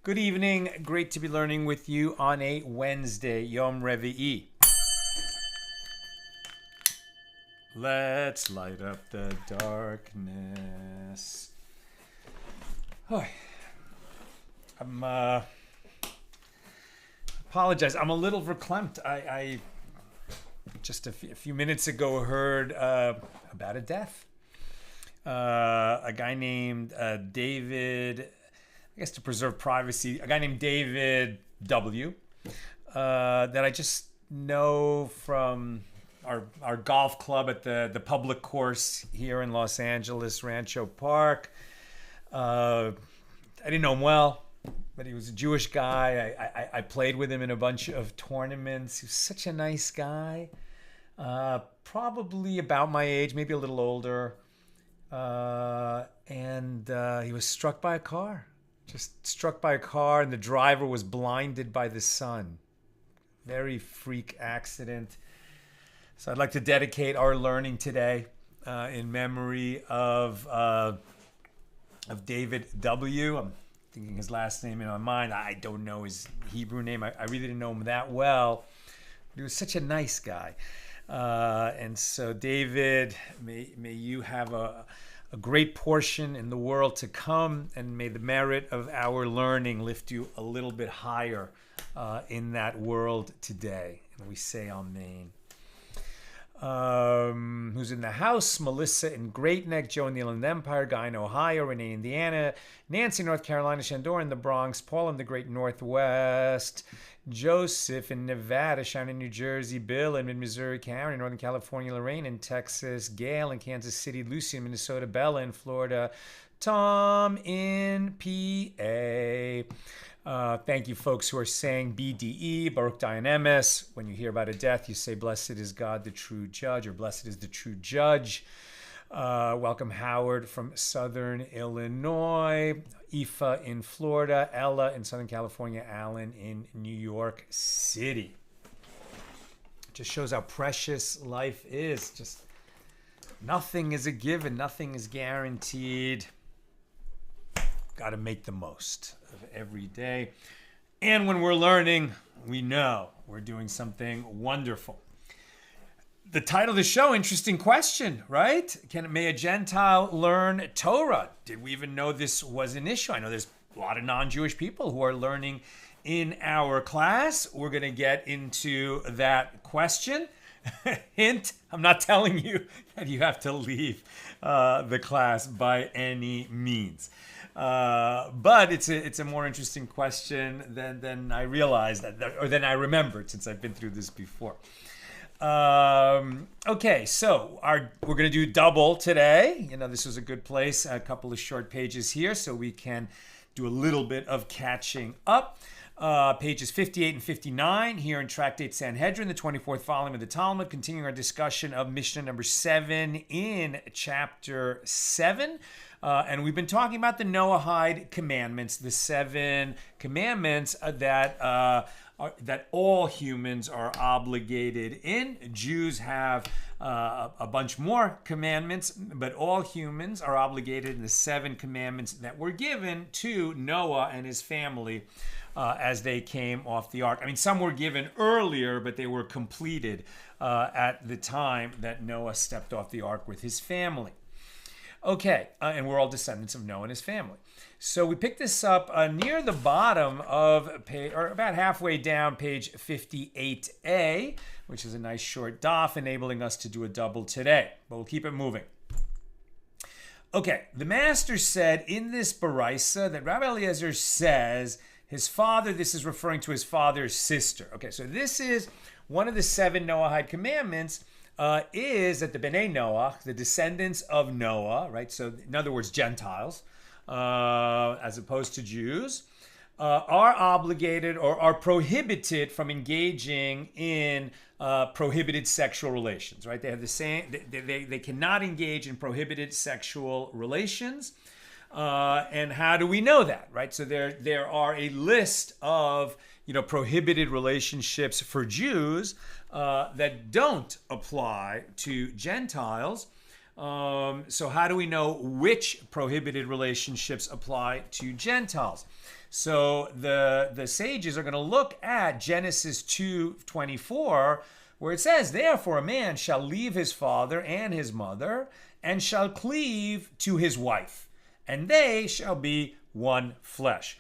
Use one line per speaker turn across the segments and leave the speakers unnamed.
Good evening. Great to be learning with you on a Wednesday, Yom Revi'i. Let's light up the darkness. Apologize. I'm a little verklempt. I just a few minutes ago heard about a death. A guy named David, I guess to preserve privacy, a guy named David W. That I just know from our golf club at the public course here in Los Angeles, Rancho Park. I didn't know him well, but he was a Jewish guy. I played with him in a bunch of tournaments. He was such a nice guy. Probably about my age, maybe a little older. And he was struck by a car. Just struck by a car, and the driver was blinded by the sun. Very freak accident. So I'd like to dedicate our learning today in memory of David W. I'm thinking his last name in my mind. I don't know his Hebrew name. I really didn't know him that well. But he was such a nice guy. And so, David, may you have a great portion in the world to come, and may the merit of our learning lift you a little bit higher in that world today. And we say amen. Who's in the house? Melissa in Great Neck, Joe in the Inland Empire, Guy in Ohio, Renee, Indiana, Nancy, North Carolina, Shandor in the Bronx, Paul in the Great Northwest, Joseph in Nevada, Shannon, New Jersey, Bill in mid-Missouri, Karen in Northern California, Lorraine in Texas, Gail in Kansas City, Lucy in Minnesota, Bella in Florida, Tom in PA. Thank you, folks who are saying BDE, Baruch Dayan Emes. When you hear about a death, you say, blessed is God, the true judge, or blessed is the true judge. Welcome, Howard from Southern Illinois, Aoife in Florida, Ella in Southern California, Alan in New York City. Just shows how precious life is. Just nothing is a given, nothing is guaranteed. Got to make the most of every day. And when we're learning, we know we're doing something wonderful. The title of the show, interesting question, right? May a Gentile learn Torah? Did we even know this was an issue? I know there's a lot of non-Jewish people who are learning in our class. We're going to get into that question. Hint, I'm not telling you that you have to leave the class by any means. But it's a more interesting question than I realized, or than I remembered, since I've been through this before. Okay, so we're going to do double today. You know, this was a good place, a couple of short pages here, so we can do a little bit of catching up. Pages 58 and 59 here in Tractate Sanhedrin, the 24th volume of the Talmud, continuing our discussion of Mishna number 7 in chapter 7. And we've been talking about the Noahide commandments, the 7 commandments that all humans are obligated in. Jews have a bunch more commandments, but all humans are obligated in the 7 commandments that were given to Noah and his family as they came off the ark. I mean, some were given earlier, but they were completed at the time that Noah stepped off the ark with his family. Okay, and we're all descendants of Noah and his family. So we pick this up near the bottom of page, or about halfway down, page 58a, which is a nice short daf, enabling us to do a double today. But we'll keep it moving. Okay, the master said in this baraisa that Rabbi Eliezer says his father, this is referring to his father's sister. Okay, so this is one of the 7 Noahide commandments, is that the Bnei Noah, the descendants of Noah, right? So in other words, Gentiles, as opposed to Jews, are obligated or are prohibited from engaging in prohibited sexual relations, right? They have the same, they cannot engage in prohibited sexual relations. And how do we know that, right? So there are a list of, prohibited relationships for Jews that don't apply to Gentiles. So how do we know which prohibited relationships apply to Gentiles? So the sages are going to look at Genesis 2:24, where it says, "Therefore a man shall leave his father and his mother, and shall cleave to his wife, and they shall be one flesh."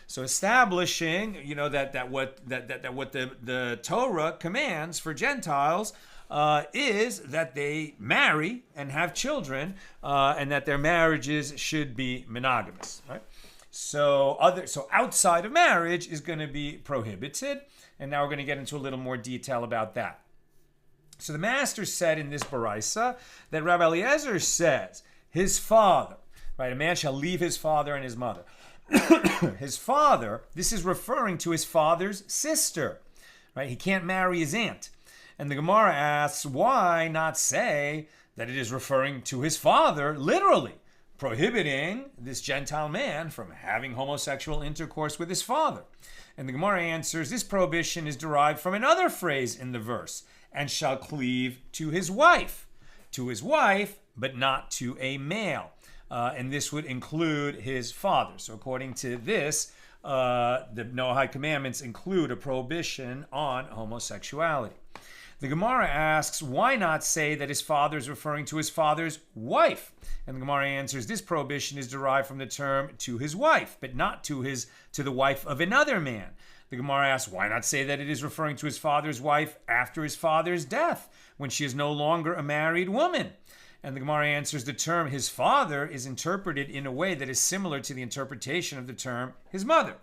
So establishing, that what the Torah commands for Gentiles is that they marry and have children, and that their marriages should be monogamous, right? So outside of marriage is going to be prohibited, and now we're going to get into a little more detail about that. So the master said in this baraisa that Rabbi Eliezer says his father, right? A man shall leave his father and his mother. His father, this is referring to his father's sister, right? He can't marry his aunt. And the Gemara asks, why not say that it is referring to his father literally, prohibiting this Gentile man from having homosexual intercourse with his father? And the Gemara answers, this prohibition is derived from another phrase in the verse, and shall cleave to his wife, but not to a male. And this would include his father. So according to this, the Noahide commandments include a prohibition on homosexuality. The Gemara asks, why not say that his father is referring to his father's wife? And the Gemara answers, this prohibition is derived from the term to his wife, but not to the wife of another man. The Gemara asks, why not say that it is referring to his father's wife after his father's death, when she is no longer a married woman? And the Gemara answers, the term his father is interpreted in a way that is similar to the interpretation of the term his mother.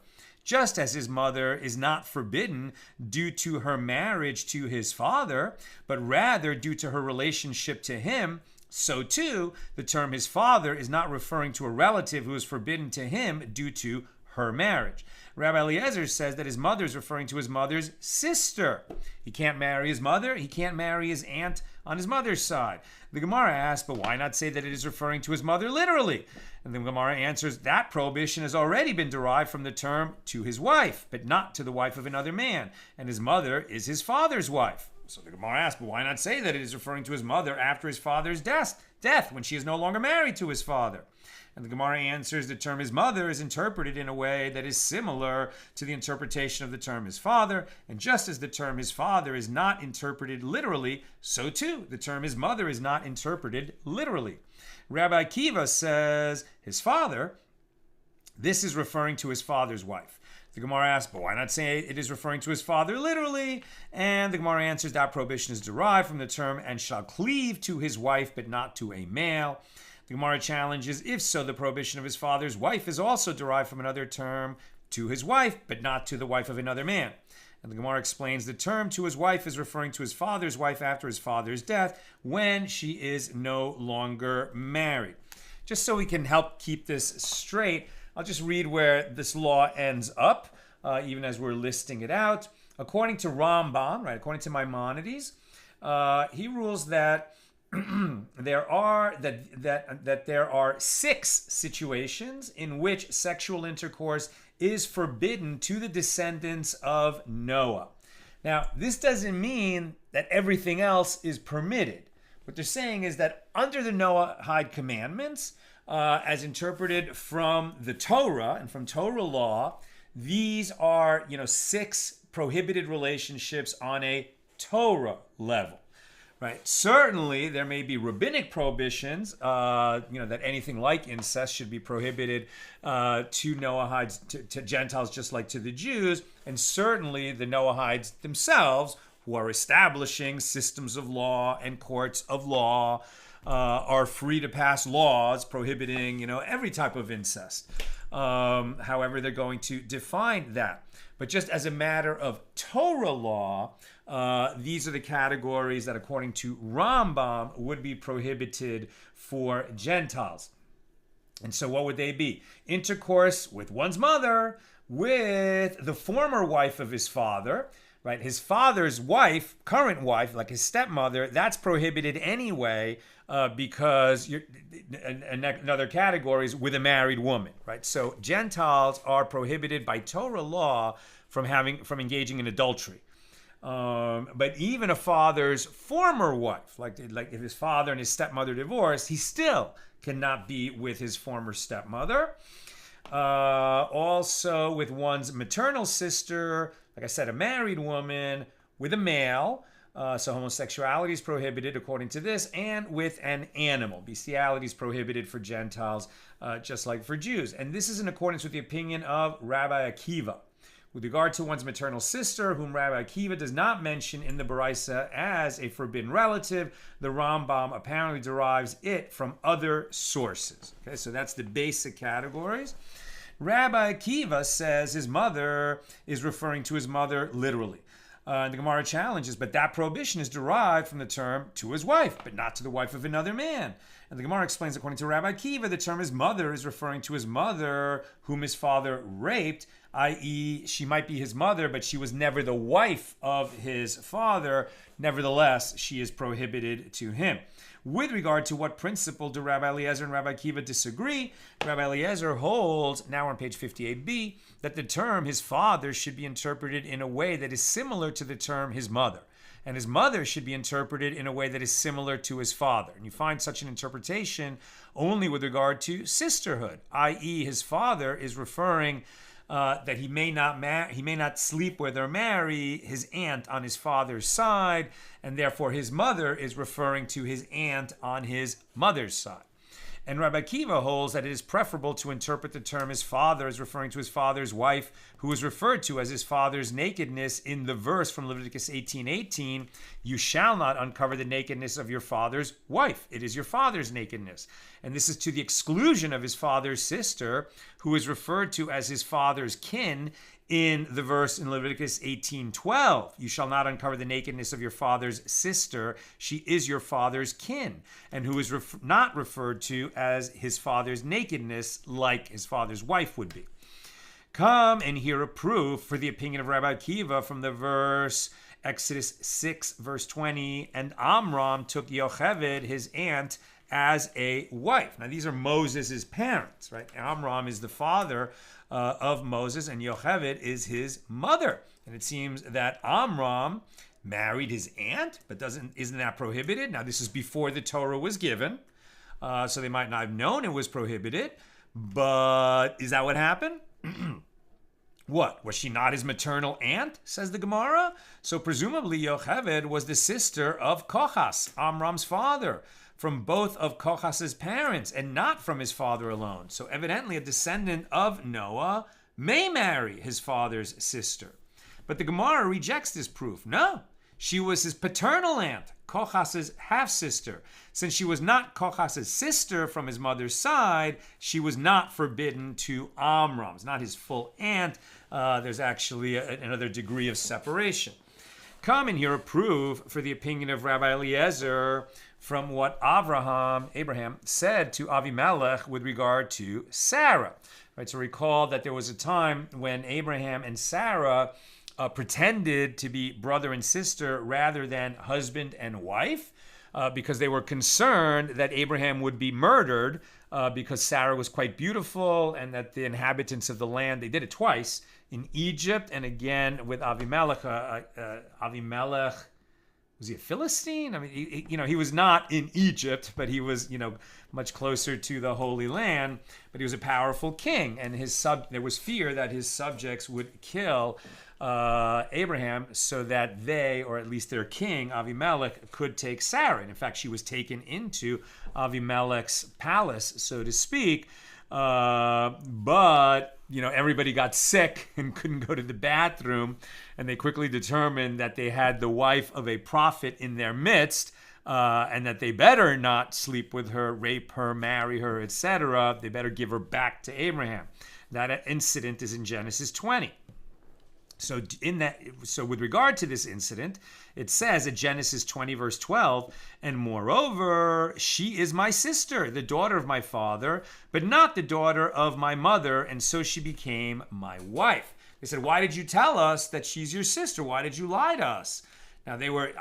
Just as his mother is not forbidden due to her marriage to his father, but rather due to her relationship to him, so too, the term his father is not referring to a relative who is forbidden to him due to her marriage. Rabbi Eliezer says that his mother is referring to his mother's sister. He can't marry his mother. He can't marry his aunt on his mother's side. The Gemara asks, but why not say that it is referring to his mother literally? And the Gemara answers, that prohibition has already been derived from the term to his wife, but not to the wife of another man. And his mother is his father's wife. So the Gemara asks, but why not say that it is referring to his mother after his father's death, when she is no longer married to his father? And the Gemara answers, the term his mother is interpreted in a way that is similar to the interpretation of the term his father. And just as the term his father is not interpreted literally, so too the term his mother is not interpreted literally. Rabbi Akiva says his father, this is referring to his father's wife. The Gemara asks, but why not say it is referring to his father literally? And the Gemara answers, that prohibition is derived from the term and shall cleave to his wife, but not to a male. The Gemara challenges, if so, the prohibition of his father's wife is also derived from another term to his wife, but not to the wife of another man. And the Gemara explains the term to his wife is referring to his father's wife after his father's death, when she is no longer married. Just so we can help keep this straight, I'll just read where this law ends up, even as we're listing it out. According to Rambam, right, according to Maimonides, he rules that there are 6 situations in which sexual intercourse is forbidden to the descendants of Noah. Now, this doesn't mean that everything else is permitted. What they're saying is that under the Noahide commandments, as interpreted from the Torah and from Torah law, these are 6 prohibited relationships on a Torah level. Right. Certainly, there may be rabbinic prohibitions, that anything like incest should be prohibited to Noahides, to Gentiles, just like to the Jews. And certainly, the Noahides themselves, who are establishing systems of law and courts of law, are free to pass laws prohibiting, every type of incest. However, they're going to define that. But just as a matter of Torah law, these are the categories that, according to Rambam, would be prohibited for Gentiles. And so what would they be? Intercourse with one's mother, with the former wife of his father, right? His father's wife, current wife, like his stepmother, that's prohibited anyway, because another category is with a married woman, right? So Gentiles are prohibited by Torah law from engaging in adultery. But even a father's former wife, like if his father and his stepmother divorced, he still cannot be with his former stepmother. Also with one's maternal sister, like I said, a married woman, with a male. So homosexuality is prohibited according to this, and with an animal. Bestiality is prohibited for Gentiles, just like for Jews. And this is in accordance with the opinion of Rabbi Akiva. With regard to one's maternal sister, whom Rabbi Akiva does not mention in the Baraisa as a forbidden relative, the Rambam apparently derives it from other sources. Okay, so that's the basic categories. Rabbi Akiva says his mother is referring to his mother literally. The Gemara challenges, but that prohibition is derived from the term to his wife, but not to the wife of another man. And the Gemara explains, according to Rabbi Akiva, the term his mother is referring to his mother whom his father raped, i.e., she might be his mother, but she was never the wife of his father. Nevertheless, she is prohibited to him. With regard to what principle do Rabbi Eliezer and Rabbi Akiva disagree, Rabbi Eliezer holds, now on page 58b, that the term his father should be interpreted in a way that is similar to the term his mother. And his mother should be interpreted in a way that is similar to his father. And you find such an interpretation only with regard to sisterhood, i.e., his father is referring that he may not sleep with or marry his aunt on his father's side, and therefore his mother is referring to his aunt on his mother's side. And Rabbi Akiva holds that it is preferable to interpret the term his father as referring to his father's wife, who is referred to as his father's nakedness in the verse from Leviticus 18:18, you shall not uncover the nakedness of your father's wife. It is your father's nakedness. And this is to the exclusion of his father's sister, who is referred to as his father's kin in the verse in Leviticus 18:12, you shall not uncover the nakedness of your father's sister. She is your father's kin, and who is not referred to as his father's nakedness like his father's wife would be. Come and hear a proof for the opinion of Rabbi Akiva from the verse Exodus 6, verse 20, and Amram took Yocheved, his aunt, as a wife. Now, these are Moses' parents, right? Amram is the father of Moses, and Yocheved is his mother. And it seems that Amram married his aunt, but isn't that prohibited? Now, this is before the Torah was given, so they might not have known it was prohibited, but is that what happened? What? Was she not his maternal aunt, says the Gemara? So presumably Yocheved was the sister of Kochas, Amram's father, from both of Kochas's parents and not from his father alone. So evidently a descendant of Noah may marry his father's sister. But the Gemara rejects this proof. No, she was his paternal aunt, Kochas's half-sister. Since she was not Kochas's sister from his mother's side, she was not forbidden to Amram. It's not his full aunt. There's actually another degree of separation. Come and hear a proof for the opinion of Rabbi Eliezer from what Abraham said to Avimelech with regard to Sarah. Right, so recall that there was a time when Abraham and Sarah pretended to be brother and sister rather than husband and wife, because they were concerned that Abraham would be murdered because Sarah was quite beautiful, and that the inhabitants of the land, they did it twice, in Egypt and again with Avimelech. Avimelech was he a Philistine? I mean, he was not in Egypt, but he was, much closer to the Holy Land. But he was a powerful king, and there was fear that his subjects would kill Abraham so that they, or at least their king, Avimelech, could take Sarah. And in fact, she was taken into Avimelech's palace, so to speak. But everybody got sick and couldn't go to the bathroom, and they quickly determined that they had the wife of a prophet in their midst, and that they better not sleep with her, rape her, marry her, etc. They better give her back to Abraham. That incident is in Genesis 20. So with regard to this incident, it says in Genesis 20, verse 12, and moreover, she is my sister, the daughter of my father, but not the daughter of my mother, and so she became my wife. They said, why did you tell us that she's your sister? Why did you lie to us? Now, they were,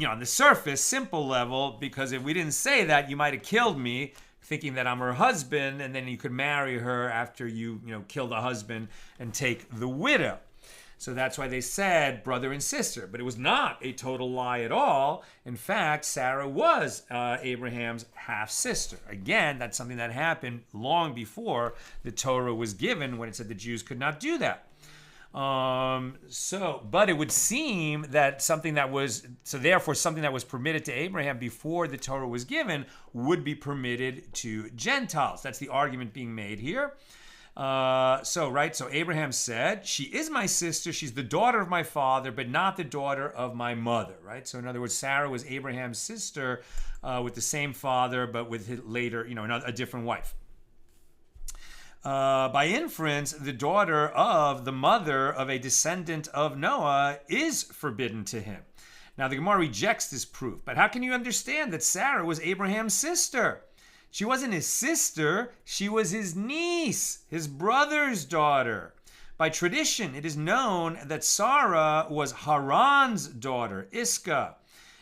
on the surface, simple level, because if we didn't say that, you might have killed me, thinking that I'm her husband, and then you could marry her after you kill the husband and take the widow. So that's why they said brother and sister. But it was not a total lie at all. In fact, Sarah was Abraham's half-sister. Again, that's something that happened long before the Torah was given, when it said the Jews could not do that. But it would seem that something that was permitted to Abraham before the Torah was given would be permitted to Gentiles. That's the argument being made here. So Abraham said, she is my sister, she's the daughter of my father, but not the daughter of my mother, right? So in other words, Sarah was Abraham's sister with the same father, but with later, a different wife. By inference, the daughter of the mother of a descendant of Noah is forbidden to him. Now, the Gemara rejects this proof, but how can you understand that Sarah was Abraham's sister? She wasn't his sister, she was his niece, his brother's daughter. By tradition, it is known that Sarah was Haran's daughter, Iscah.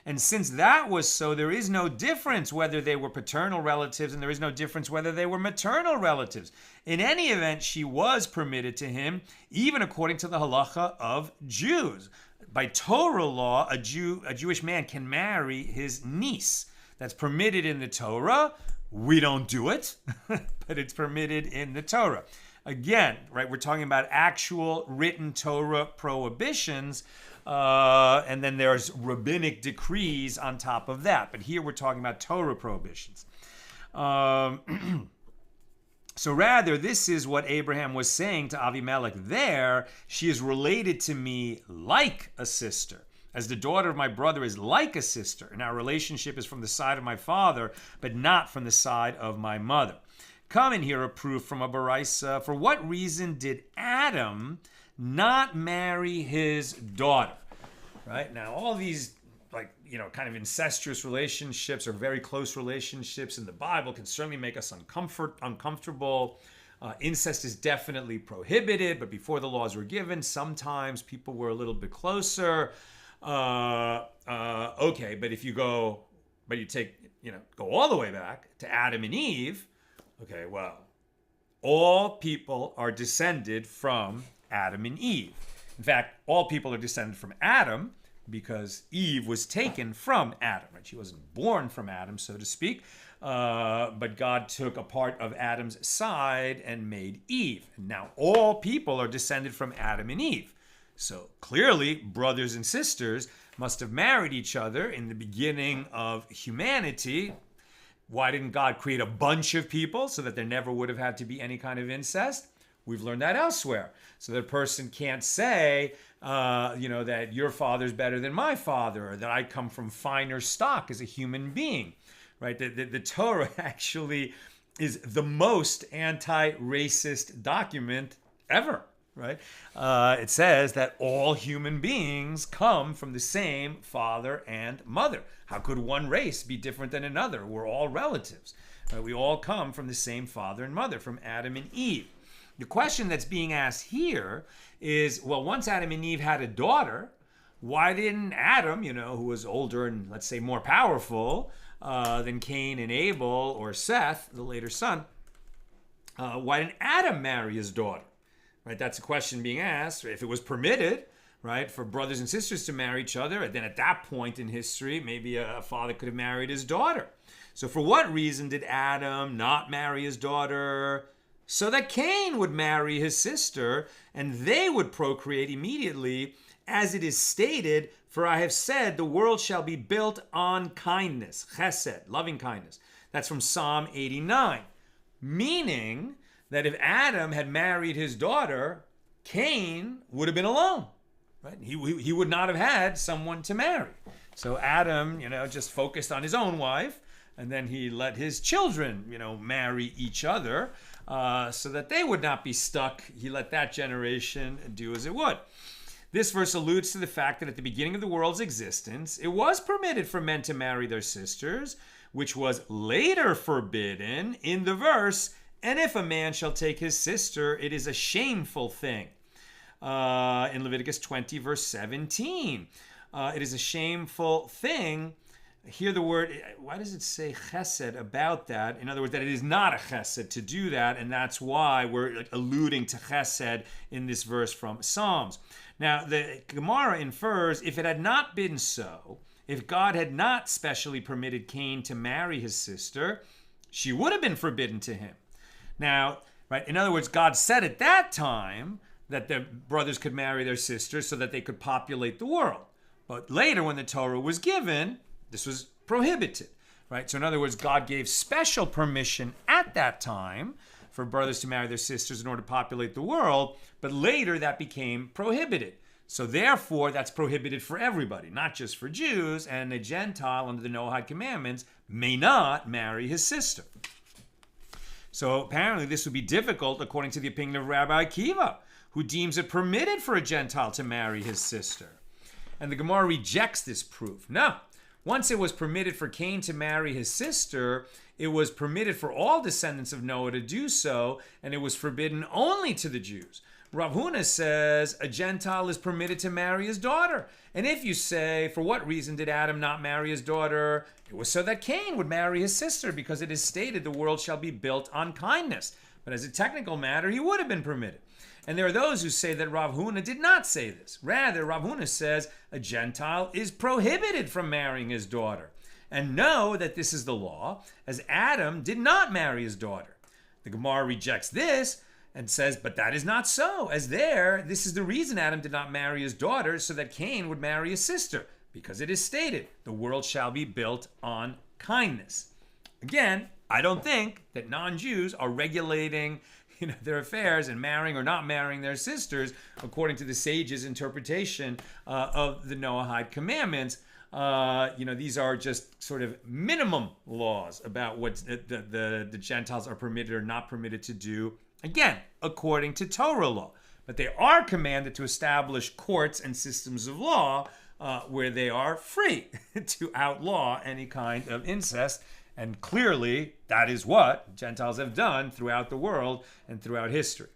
And since that was so, there is no difference whether they were paternal relatives, and there is no difference whether they were maternal relatives. In any event, she was permitted to him, even according to the halacha of Jews. By Torah law, a Jewish man can marry his niece. That's permitted in the Torah. We don't do it, but it's permitted in the Torah. Again, right, we're talking about actual written Torah prohibitions, and then there's rabbinic decrees on top of that. But here we're talking about Torah prohibitions. So rather, this is what Abraham was saying to Avimelech there. She is related to me like a sister, as the daughter of my brother is like a sister, and our relationship is from the side of my father, but not from the side of my mother. Come in here a proof from a Baraisa. For what reason did Adam not marry his daughter? Right? Now, all these, kind of incestuous relationships or very close relationships in the Bible can certainly make us uncomfortable. Incest is definitely prohibited, but before the laws were given, sometimes people were a little bit closer. Okay, but if you go all the way back to Adam and Eve, okay, well, all people are descended from Adam and Eve. In fact, all people are descended from Adam because Eve was taken from Adam, right? She wasn't born from Adam, so to speak, but God took a part of Adam's side and made Eve. And now all people are descended from Adam and Eve. So clearly, brothers and sisters must have married each other in the beginning of humanity. Why didn't God create a bunch of people so that there never would have had to be any kind of incest? We've learned that elsewhere. So that a person can't say, that your father's better than my father, or that I come from finer stock as a human being, right? The Torah actually is the most anti-racist document ever. Right? It says that all human beings come from the same father and mother. How could one race be different than another? We're all relatives. We all come from the same father and mother, from Adam and Eve. The question that's being asked here is, well, once Adam and Eve had a daughter, why didn't Adam, who was older and, let's say, more powerful than Cain and Abel or Seth, the later son, why didn't Adam marry his daughter? Right, that's a question being asked. If it was permitted, right, for brothers and sisters to marry each other. And then at that point in history, maybe a father could have married his daughter. So for what reason did Adam not marry his daughter? So that Cain would marry his sister, and they would procreate immediately, as it is stated, for I have said, the world shall be built on kindness, chesed, loving kindness. That's from Psalm 89. Meaning that if Adam had married his daughter, Cain would have been alone. Right? He would not have had someone to marry. So Adam, just focused on his own wife, and then he let his children, marry each other so that they would not be stuck. He let that generation do as it would. This verse alludes to the fact that at the beginning of the world's existence, it was permitted for men to marry their sisters, which was later forbidden in the verse, and if a man shall take his sister, it is a shameful thing. In Leviticus 20, verse 17. It is a shameful thing. Here the word, why does it say chesed about that? In other words, that it is not a chesed to do that, and that's why we're alluding to chesed in this verse from Psalms. Now, the Gemara infers, if it had not been so, if God had not specially permitted Cain to marry his sister, she would have been forbidden to him. Now, right, in other words, God said at that time that the brothers could marry their sisters so that they could populate the world. But later, when the Torah was given, this was prohibited, right? So in other words, God gave special permission at that time for brothers to marry their sisters in order to populate the world, but later that became prohibited. So therefore, that's prohibited for everybody, not just for Jews, and a Gentile under the Noahide commandments may not marry his sister. So apparently this would be difficult according to the opinion of Rabbi Akiva, who deems it permitted for a Gentile to marry his sister. And the Gemara rejects this proof. No, once it was permitted for Cain to marry his sister, it was permitted for all descendants of Noah to do so, and it was forbidden only to the Jews. Rav Huna says a Gentile is permitted to marry his daughter. And if you say, for what reason did Adam not marry his daughter? It was so that Cain would marry his sister, because it is stated the world shall be built on kindness. But as a technical matter, he would have been permitted. And there are those who say that Rav Huna did not say this. Rather, Rav Huna says a Gentile is prohibited from marrying his daughter. And know that this is the law, as Adam did not marry his daughter. The Gemara rejects this and says, but that is not so, as this is the reason Adam did not marry his daughter, so that Cain would marry his sister, because it is stated, the world shall be built on kindness. Again, I don't think that non-Jews are regulating their affairs and marrying or not marrying their sisters according to the sages' interpretation of the Noahide commandments. These are just sort of minimum laws about what the Gentiles are permitted or not permitted to do, again, according to Torah law. But they are commanded to establish courts and systems of law where they are free to outlaw any kind of incest. And clearly, that is what Gentiles have done throughout the world and throughout history.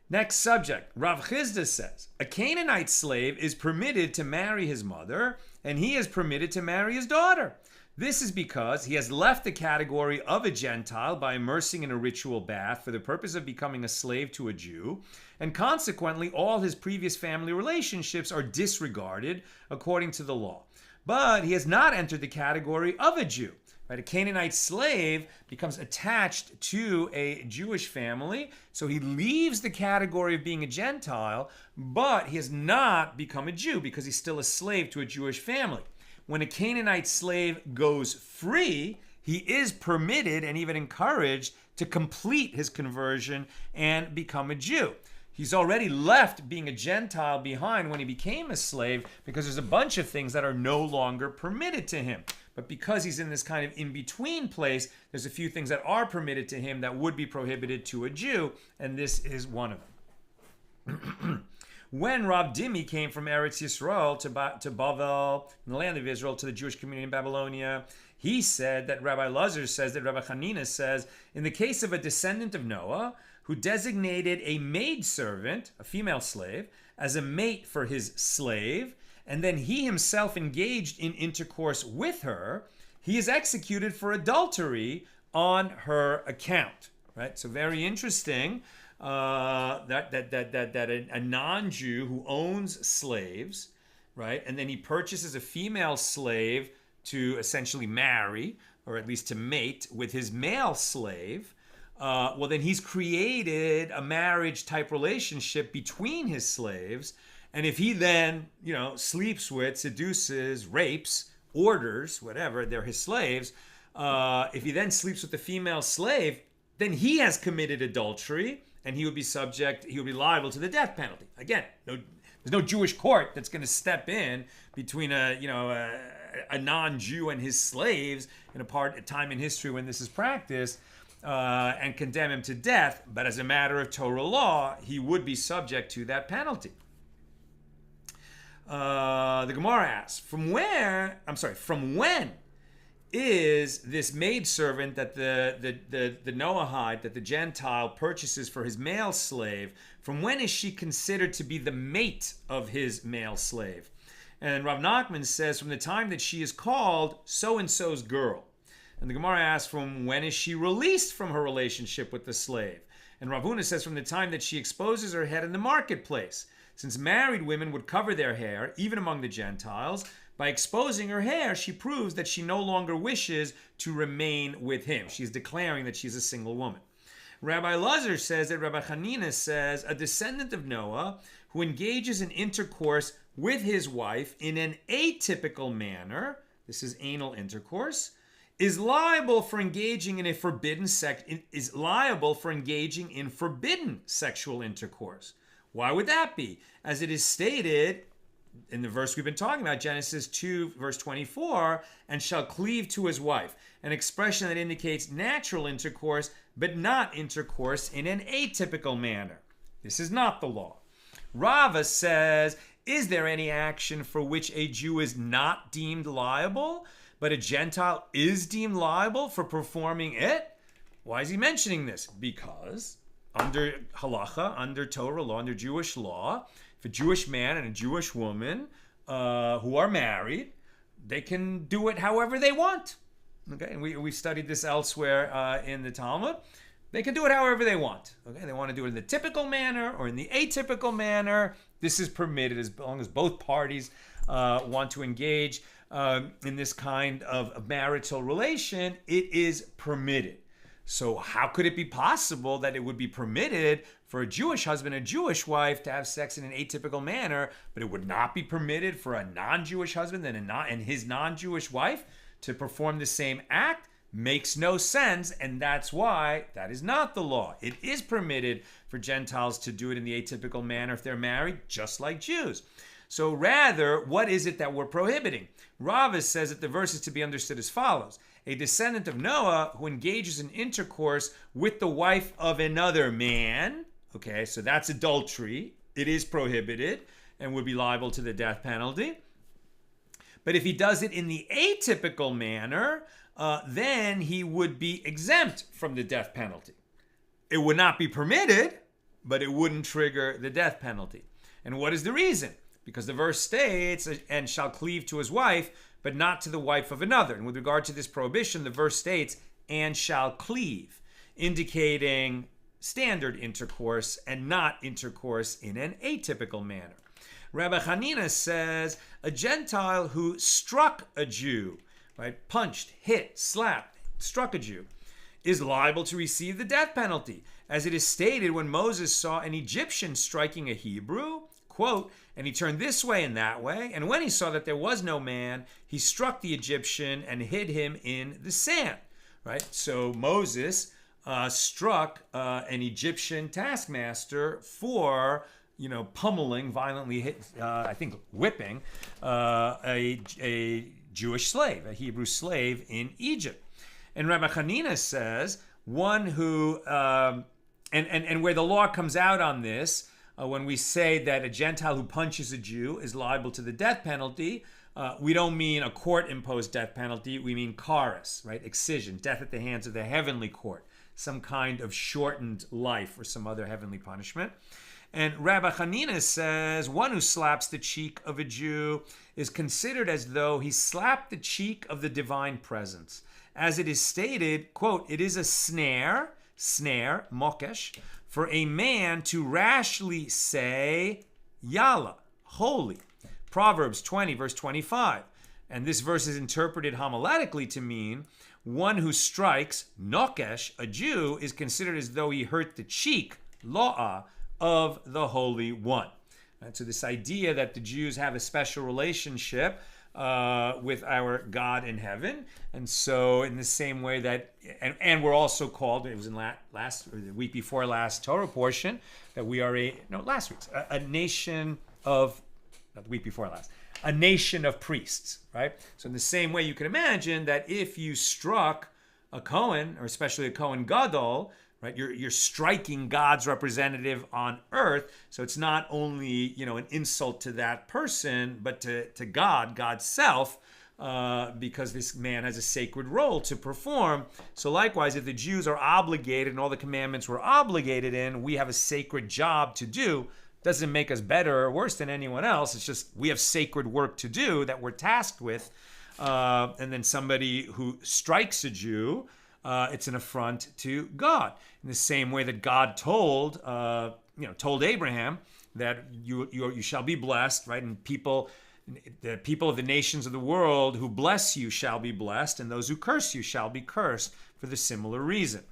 Next subject, Rav Chizda says, a Canaanite slave is permitted to marry his mother, and he is permitted to marry his daughter. This is because he has left the category of a Gentile by immersing in a ritual bath for the purpose of becoming a slave to a Jew, and consequently all his previous family relationships are disregarded according to the law. But he has not entered the category of a Jew. Right? A Canaanite slave becomes attached to a Jewish family, so he leaves the category of being a Gentile, but he has not become a Jew because he's still a slave to a Jewish family. When a Canaanite slave goes free, he is permitted and even encouraged to complete his conversion and become a Jew. He's already left being a Gentile behind when he became a slave because there's a bunch of things that are no longer permitted to him. But because he's in this kind of in-between place, there's a few things that are permitted to him that would be prohibited to a Jew, and this is one of them. When Rav Dimi came from Eretz Yisrael to Bavel, in the land of Israel, to the Jewish community in Babylonia, he said that Rabbi Lazar says, that Rabbi Hanina says, in the case of a descendant of Noah, who designated a maidservant, a female slave, as a mate for his slave, and then he himself engaged in intercourse with her, he is executed for adultery on her account. Right? So very interesting that a non-Jew who owns slaves, right, and then he purchases a female slave to essentially marry, or at least to mate with his male slave, well, then he's created a marriage type relationship between his slaves. And if he then, sleeps with, seduces, rapes, orders, whatever, they're his slaves. If he then sleeps with the female slave, then he has committed adultery, and he would be liable to the death penalty. Again, there's no Jewish court that's going to step in between a non-Jew and his slaves in a time in history when this is practiced, and condemn him to death. But as a matter of Torah law, he would be subject to that penalty. The Gemara asks, from when is this maidservant that the Noahide, that the Gentile purchases for his male slave, from when is she considered to be the mate of his male slave? And Rav Nachman says, from the time that she is called so-and-so's girl. And the Gemara asks, from when is she released from her relationship with the slave? And Rav Huna says, from the time that she exposes her head in the marketplace. Since married women would cover their hair, even among the Gentiles, by exposing her hair, she proves that she no longer wishes to remain with him. She's declaring that she's a single woman. Rabbi Lazar says that Rabbi Hanina says a descendant of Noah who engages in intercourse with his wife in an atypical manner, this is anal intercourse, is liable for engaging in forbidden sexual intercourse. Why would that be? As it is stated in the verse we've been talking about, Genesis 2, verse 24, and shall cleave to his wife, an expression that indicates natural intercourse, but not intercourse in an atypical manner. This is not the law. Rava says, is there any action for which a Jew is not deemed liable, but a Gentile is deemed liable for performing it? Why is he mentioning this? Because under halacha, under Torah law, under Jewish law, if a Jewish man and a Jewish woman who are married, they can do it however they want. Okay, and we've studied this elsewhere in the Talmud. They can do it however they want. Okay, they want to do it in the typical manner or in the atypical manner. This is permitted as long as both parties want to engage in this kind of marital relation. It is permitted. So how could it be possible that it would be permitted for a Jewish husband and a Jewish wife to have sex in an atypical manner, but it would not be permitted for a non-Jewish husband and his non-Jewish wife to perform the same act? Makes no sense, and that's why that is not the law. It is permitted for Gentiles to do it in the atypical manner if they're married, just like Jews. So rather, what is it that we're prohibiting? Rava says that the verse is to be understood as follows. A descendant of Noah who engages in intercourse with the wife of another man, okay, so that's adultery. It is prohibited and would be liable to the death penalty. But if he does it in the atypical manner, then he would be exempt from the death penalty. It would not be permitted, but it wouldn't trigger the death penalty. And what is the reason? Because the verse states, and shall cleave to his wife, but not to the wife of another. And with regard to this prohibition, the verse states, and shall cleave, indicating standard intercourse and not intercourse in an atypical manner. Rabbi Hanina says, a Gentile who struck a Jew, right, punched, hit, slapped, struck a Jew, is liable to receive the death penalty. As it is stated when Moses saw an Egyptian striking a Hebrew, quote, and he turned this way and that way, and when he saw that there was no man, he struck the Egyptian and hid him in the sand, right? So Moses struck an Egyptian taskmaster for, pummeling, violently whipping a Jewish slave, a Hebrew slave in Egypt. And Rabbi Hanina says, one who, and where the law comes out on this, when we say that a Gentile who punches a Jew is liable to the death penalty, we don't mean a court-imposed death penalty. We mean charis, right? Excision, death at the hands of the heavenly court, some kind of shortened life or some other heavenly punishment. And Rabbi Hanina says one who slaps the cheek of a Jew is considered as though he slapped the cheek of the divine presence. As it is stated, quote, it is a snare, mokesh, for a man to rashly say, Yalla, holy. Proverbs 20, verse 25. And this verse is interpreted homiletically to mean one who strikes, nokesh, a Jew, is considered as though he hurt the cheek, lo'ah, of the Holy One. And so this idea that the Jews have a special relationship with our God in heaven. And so in the same way that, and we're also called, it was in the week before last Torah portion, that we are last week's, a nation of, not the week before last, a nation of priests, right? So in the same way, you can imagine that if you struck a Kohen, or especially a Kohen Gadol, right, you're striking God's representative on earth. So it's not only, an insult to that person, but to God, God's self, because this man has a sacred role to perform. So likewise, if the Jews are obligated and all the commandments we're obligated in, we have a sacred job to do. Doesn't make us better or worse than anyone else. It's just we have sacred work to do that we're tasked with. And then somebody who strikes a Jew, it's an affront to God. In the same way that God told Abraham that you shall be blessed, right? And the people of the nations of the world who bless you shall be blessed, and those who curse you shall be cursed for the similar reason.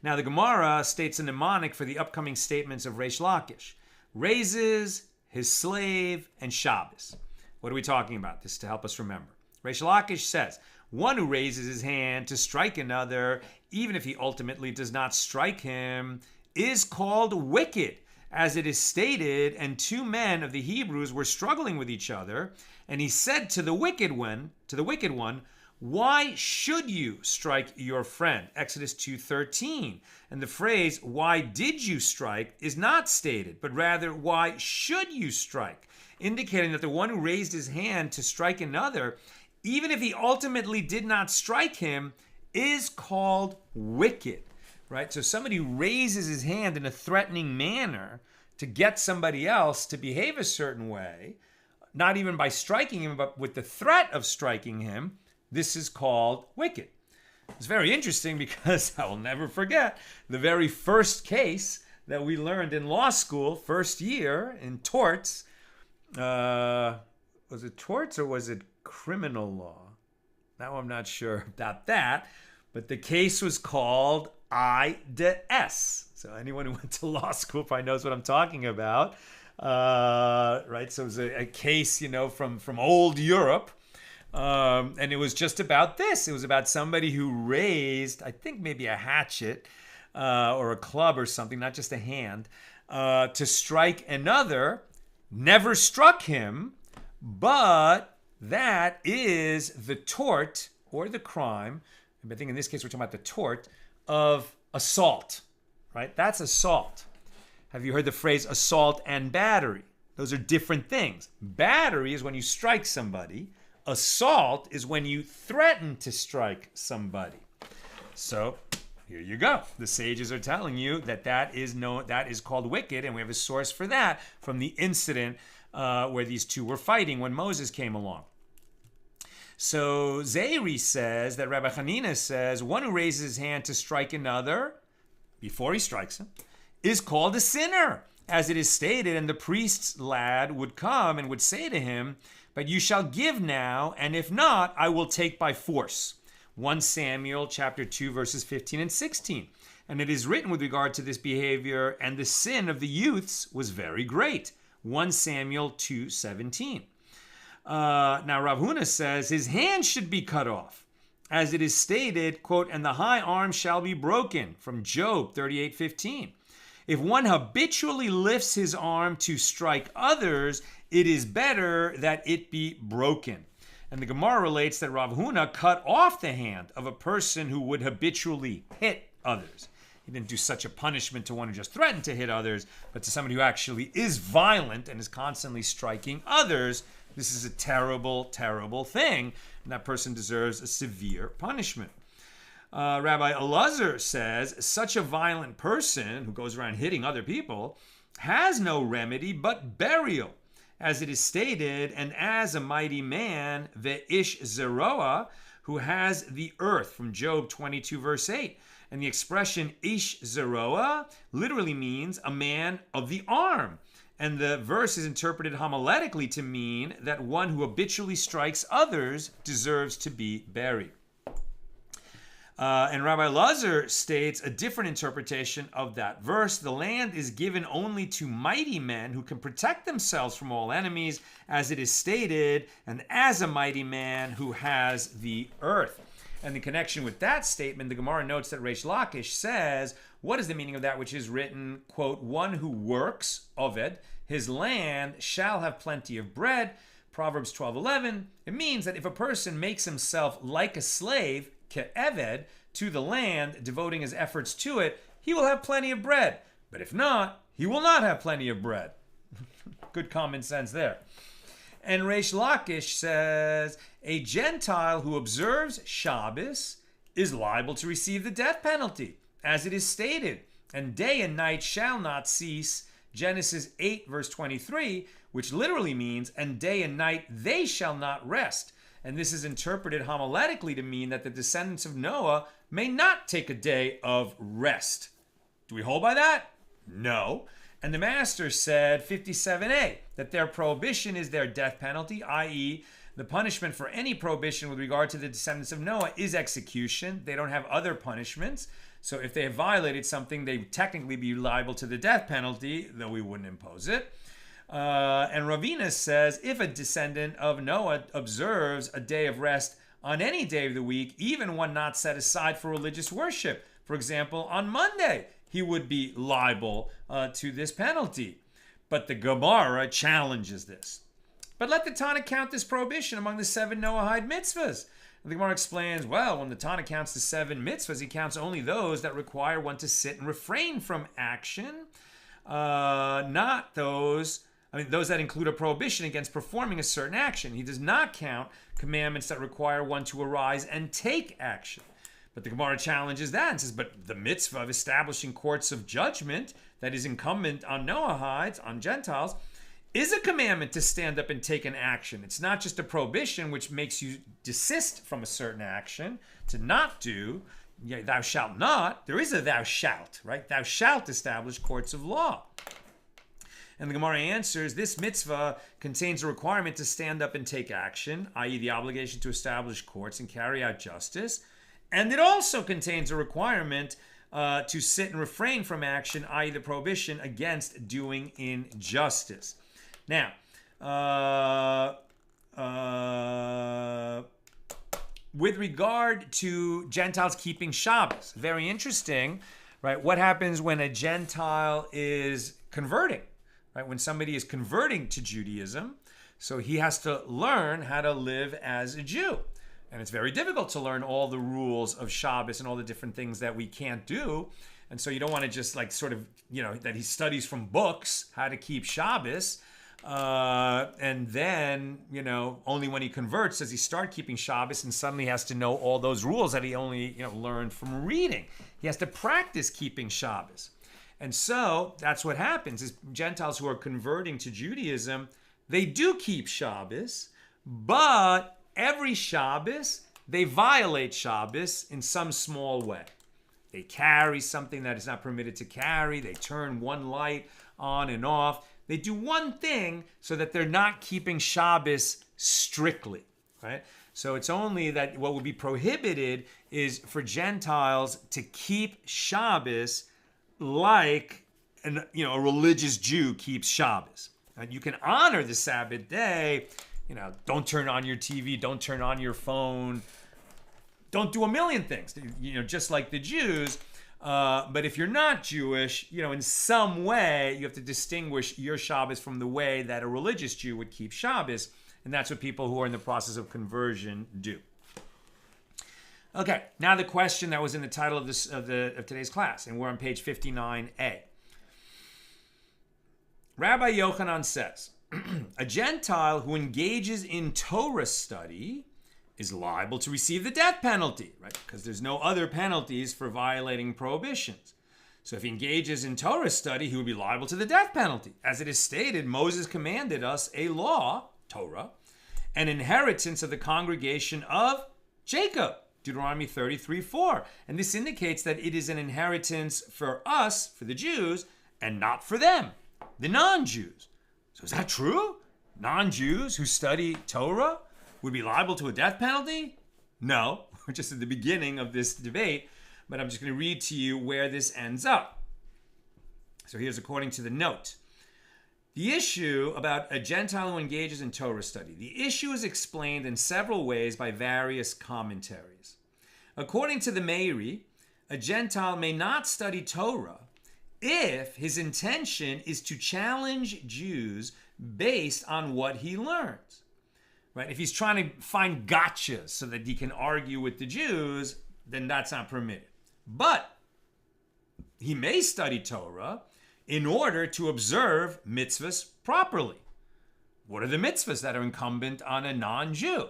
Now, the Gemara states a mnemonic for the upcoming statements of Reish Lakish. Raises, his slave, and Shabbos. What are we talking about? This is to help us remember. Reish Lakish says, one who raises his hand to strike another, even if he ultimately does not strike him, is called wicked, as it is stated, and two men of the Hebrews were struggling with each other, and he said to the wicked one, why should you strike your friend? Exodus 2:13. And the phrase, why did you strike, is not stated, but rather, why should you strike? Indicating that the one who raised his hand to strike another, even if he ultimately did not strike him, is called wicked, right? So somebody raises his hand in a threatening manner to get somebody else to behave a certain way, not even by striking him, but with the threat of striking him, this is called wicked. It's very interesting because I will never forget the very first case that we learned in law school, first year in torts. Was it torts or was it criminal law? Now I'm not sure about that, but the case was called I de S. So anyone who went to law school probably knows what I'm talking about, right? So it was a case, from old Europe. And it was just about this. It was about somebody who raised, I think maybe a hatchet or a club or something, not just a hand, to strike another, never struck him, but that is the tort or the crime. I think in this case we're talking about the tort of assault, right? That's assault. Have you heard the phrase assault and battery? Those are different things. Battery is when you strike somebody. Assault is when you threaten to strike somebody. So here you go. The sages are telling you that is called wicked, and we have a source for that from the incident where these two were fighting when Moses came along. So Zeri says that Rabbi Hanina says one who raises his hand to strike another before he strikes him is called a sinner, as it is stated, and the priest's lad would come and would say to him, but you shall give now, and if not, I will take by force. 1 Samuel chapter 2, verses 15 and 16. And it is written with regard to this behavior, and the sin of the youths was very great. 1 Samuel 2:17. Now Rav Huna says his hand should be cut off, as it is stated, quote, and the high arm shall be broken, from Job 38:15. If one habitually lifts his arm to strike others, it is better that it be broken. And the Gemara relates that Rav Huna cut off the hand of a person who would habitually hit others. He didn't do such a punishment to one who just threatened to hit others, but to somebody who actually is violent and is constantly striking others. This is a terrible, terrible thing, and that person deserves a severe punishment. Rabbi Elazar says such a violent person who goes around hitting other people has no remedy but burial, as it is stated, and as a mighty man, the Ish Zeroah, who has the earth, from Job 22, verse 8. And the expression ish zeroa literally means a man of the arm. And the verse is interpreted homiletically to mean that one who habitually strikes others deserves to be buried. And Rabbi Lazar states a different interpretation of that verse. The land is given only to mighty men who can protect themselves from all enemies, as it is stated, and as a mighty man who has the earth. And in connection with that statement, the Gemara notes that Reish Lakish says, what is the meaning of that which is written, quote, one who works, Oved, his land shall have plenty of bread, Proverbs 12:11. It means that if a person makes himself like a slave, ke'eved, to the land, devoting his efforts to it, he will have plenty of bread. But if not, he will not have plenty of bread. Good common sense there. And Reish Lakish says, a Gentile who observes Shabbos is liable to receive the death penalty, as it is stated, and day and night shall not cease, Genesis 8, verse 23, which literally means, and day and night they shall not rest. And this is interpreted homiletically to mean that the descendants of Noah may not take a day of rest. Do we hold by that? No. And the master said, 57a, that their prohibition is their death penalty, i.e., the punishment for any prohibition with regard to the descendants of Noah is execution. They don't have other punishments. So if they have violated something, they technically be liable to the death penalty, though we wouldn't impose it. And Ravina says, if a descendant of Noah observes a day of rest on any day of the week, even one not set aside for religious worship, for example, on Monday, he would be liable to this penalty. But the Gemara challenges this. But let the Tana count this prohibition among the 7 Noahide mitzvahs. And the Gemara explains, well, when the Tana counts the 7 mitzvahs, he counts only those that require one to sit and refrain from action, not those that include a prohibition against performing a certain action. He does not count commandments that require one to arise and take action. But the Gemara challenges that and says, but the mitzvah of establishing courts of judgment that is incumbent on Noahides, on Gentiles, is a commandment to stand up and take an action. It's not just a prohibition which makes you desist from a certain action to not do. Yeah, thou shalt not. There is a thou shalt, right? Thou shalt establish courts of law. And the Gemara answers, this mitzvah contains a requirement to stand up and take action, i.e. the obligation to establish courts and carry out justice. And it also contains a requirement to sit and refrain from action, i.e. the prohibition against doing injustice. Now, with regard to Gentiles keeping Shabbos, very interesting, right? What happens when a Gentile is converting? Right, when somebody is converting to Judaism, so he has to learn how to live as a Jew. And it's very difficult to learn all the rules of Shabbos and all the different things that we can't do. And so you don't want to just like sort of, that he studies from books how to keep Shabbos. And then, only when he converts does he start keeping Shabbos and suddenly has to know all those rules that he only, learned from reading. He has to practice keeping Shabbos. And so that's what happens is Gentiles who are converting to Judaism, they do keep Shabbos, but every Shabbos, they violate Shabbos in some small way. They carry something that is not permitted to carry. They turn one light on and off. They do one thing so that they're not keeping Shabbos strictly, right? So it's only that what would be prohibited is for Gentiles to keep Shabbos like a religious Jew keeps Shabbos. And you can honor the Sabbath day, don't turn on your TV, don't turn on your phone, don't do a million things, just like the Jews. But if you're not Jewish, in some way you have to distinguish your Shabbos from the way that a religious Jew would keep Shabbos, and that's what people who are in the process of conversion do. Okay, now the question that was in the title of today's class, and we're on page 59a. Rabbi Yochanan says, a Gentile who engages in Torah study is liable to receive the death penalty, right? Because there's no other penalties for violating prohibitions. So if he engages in Torah study, he would be liable to the death penalty. As it is stated, Moses commanded us a law, Torah, an inheritance of the congregation of Jacob. Deuteronomy 33:4. And this indicates that it is an inheritance for us, for the Jews, and not for them, the non-Jews. So is that true? Non-Jews who study Torah would be liable to a death penalty? No, we're just at the beginning of this debate, but I'm just going to read to you where this ends up. So here's according to the note. The issue about a Gentile who engages in Torah study. The issue is explained in several ways by various commentaries. According to the Meiri, a Gentile may not study Torah if his intention is to challenge Jews based on what he learns. Right? If he's trying to find gotchas so that he can argue with the Jews, then that's not permitted. But he may study Torah in order to observe mitzvahs properly. What are the mitzvahs that are incumbent on a non-Jew?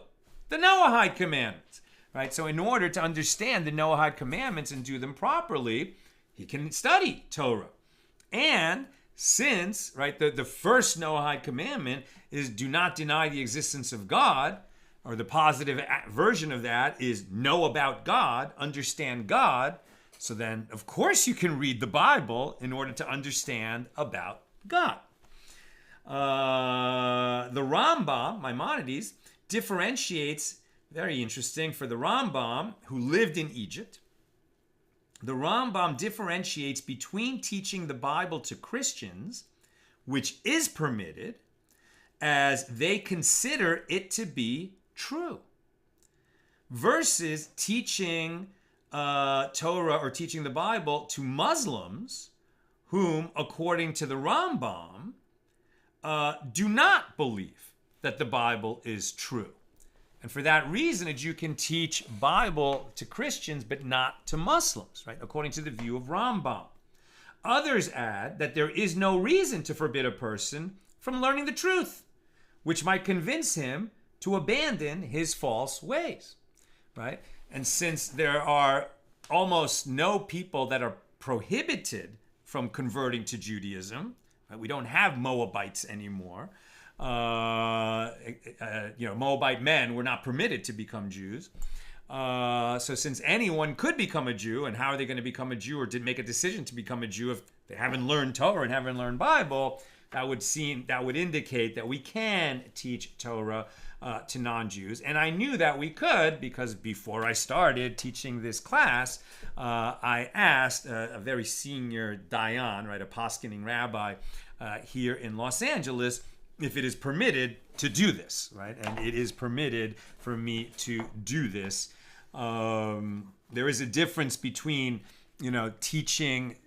The Noahide commandments, right? So in order to understand the Noahide commandments and do them properly, he can study Torah. And since, right, the first Noahide commandment is do not deny the existence of God, or the positive version of that is know about God, understand God. So then, of course, you can read the Bible in order to understand about God. The Rambam, Maimonides, differentiates, very interesting, for the Rambam, who lived in Egypt, the Rambam differentiates between teaching the Bible to Christians, which is permitted, as they consider it to be true, versus teaching Torah or teaching the Bible to Muslims whom, according to the Rambam, do not believe that the Bible is true. And for that reason, a Jew can teach Bible to Christians but not to Muslims, right? According to the view of Rambam. Others add that there is no reason to forbid a person from learning the truth, which might convince him to abandon his false ways, right? And since there are almost no people that are prohibited from converting to Judaism, right? We don't have Moabites anymore. Moabite men were not permitted to become Jews. So since anyone could become a Jew, and how are they going to become a Jew or did make a decision to become a Jew if they haven't learned Torah and haven't learned Bible, that would indicate that we can teach Torah to non-Jews. And I knew that we could because before I started teaching this class, I asked a very senior dayan, right, a poskening rabbi here in Los Angeles, if it is permitted to do this, right? And it is permitted for me to do this. There is a difference between, teaching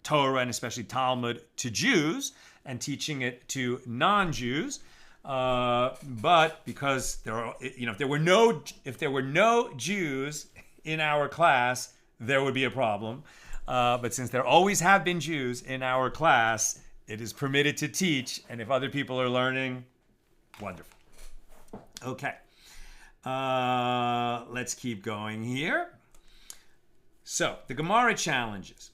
Torah and especially Talmud to Jews and teaching it to non-Jews. But because if there were no Jews in our class, there would be a problem. But since there always have been Jews in our class, it is permitted to teach, and if other people are learning, wonderful. Okay, let's keep going here. So the Gemara challenges.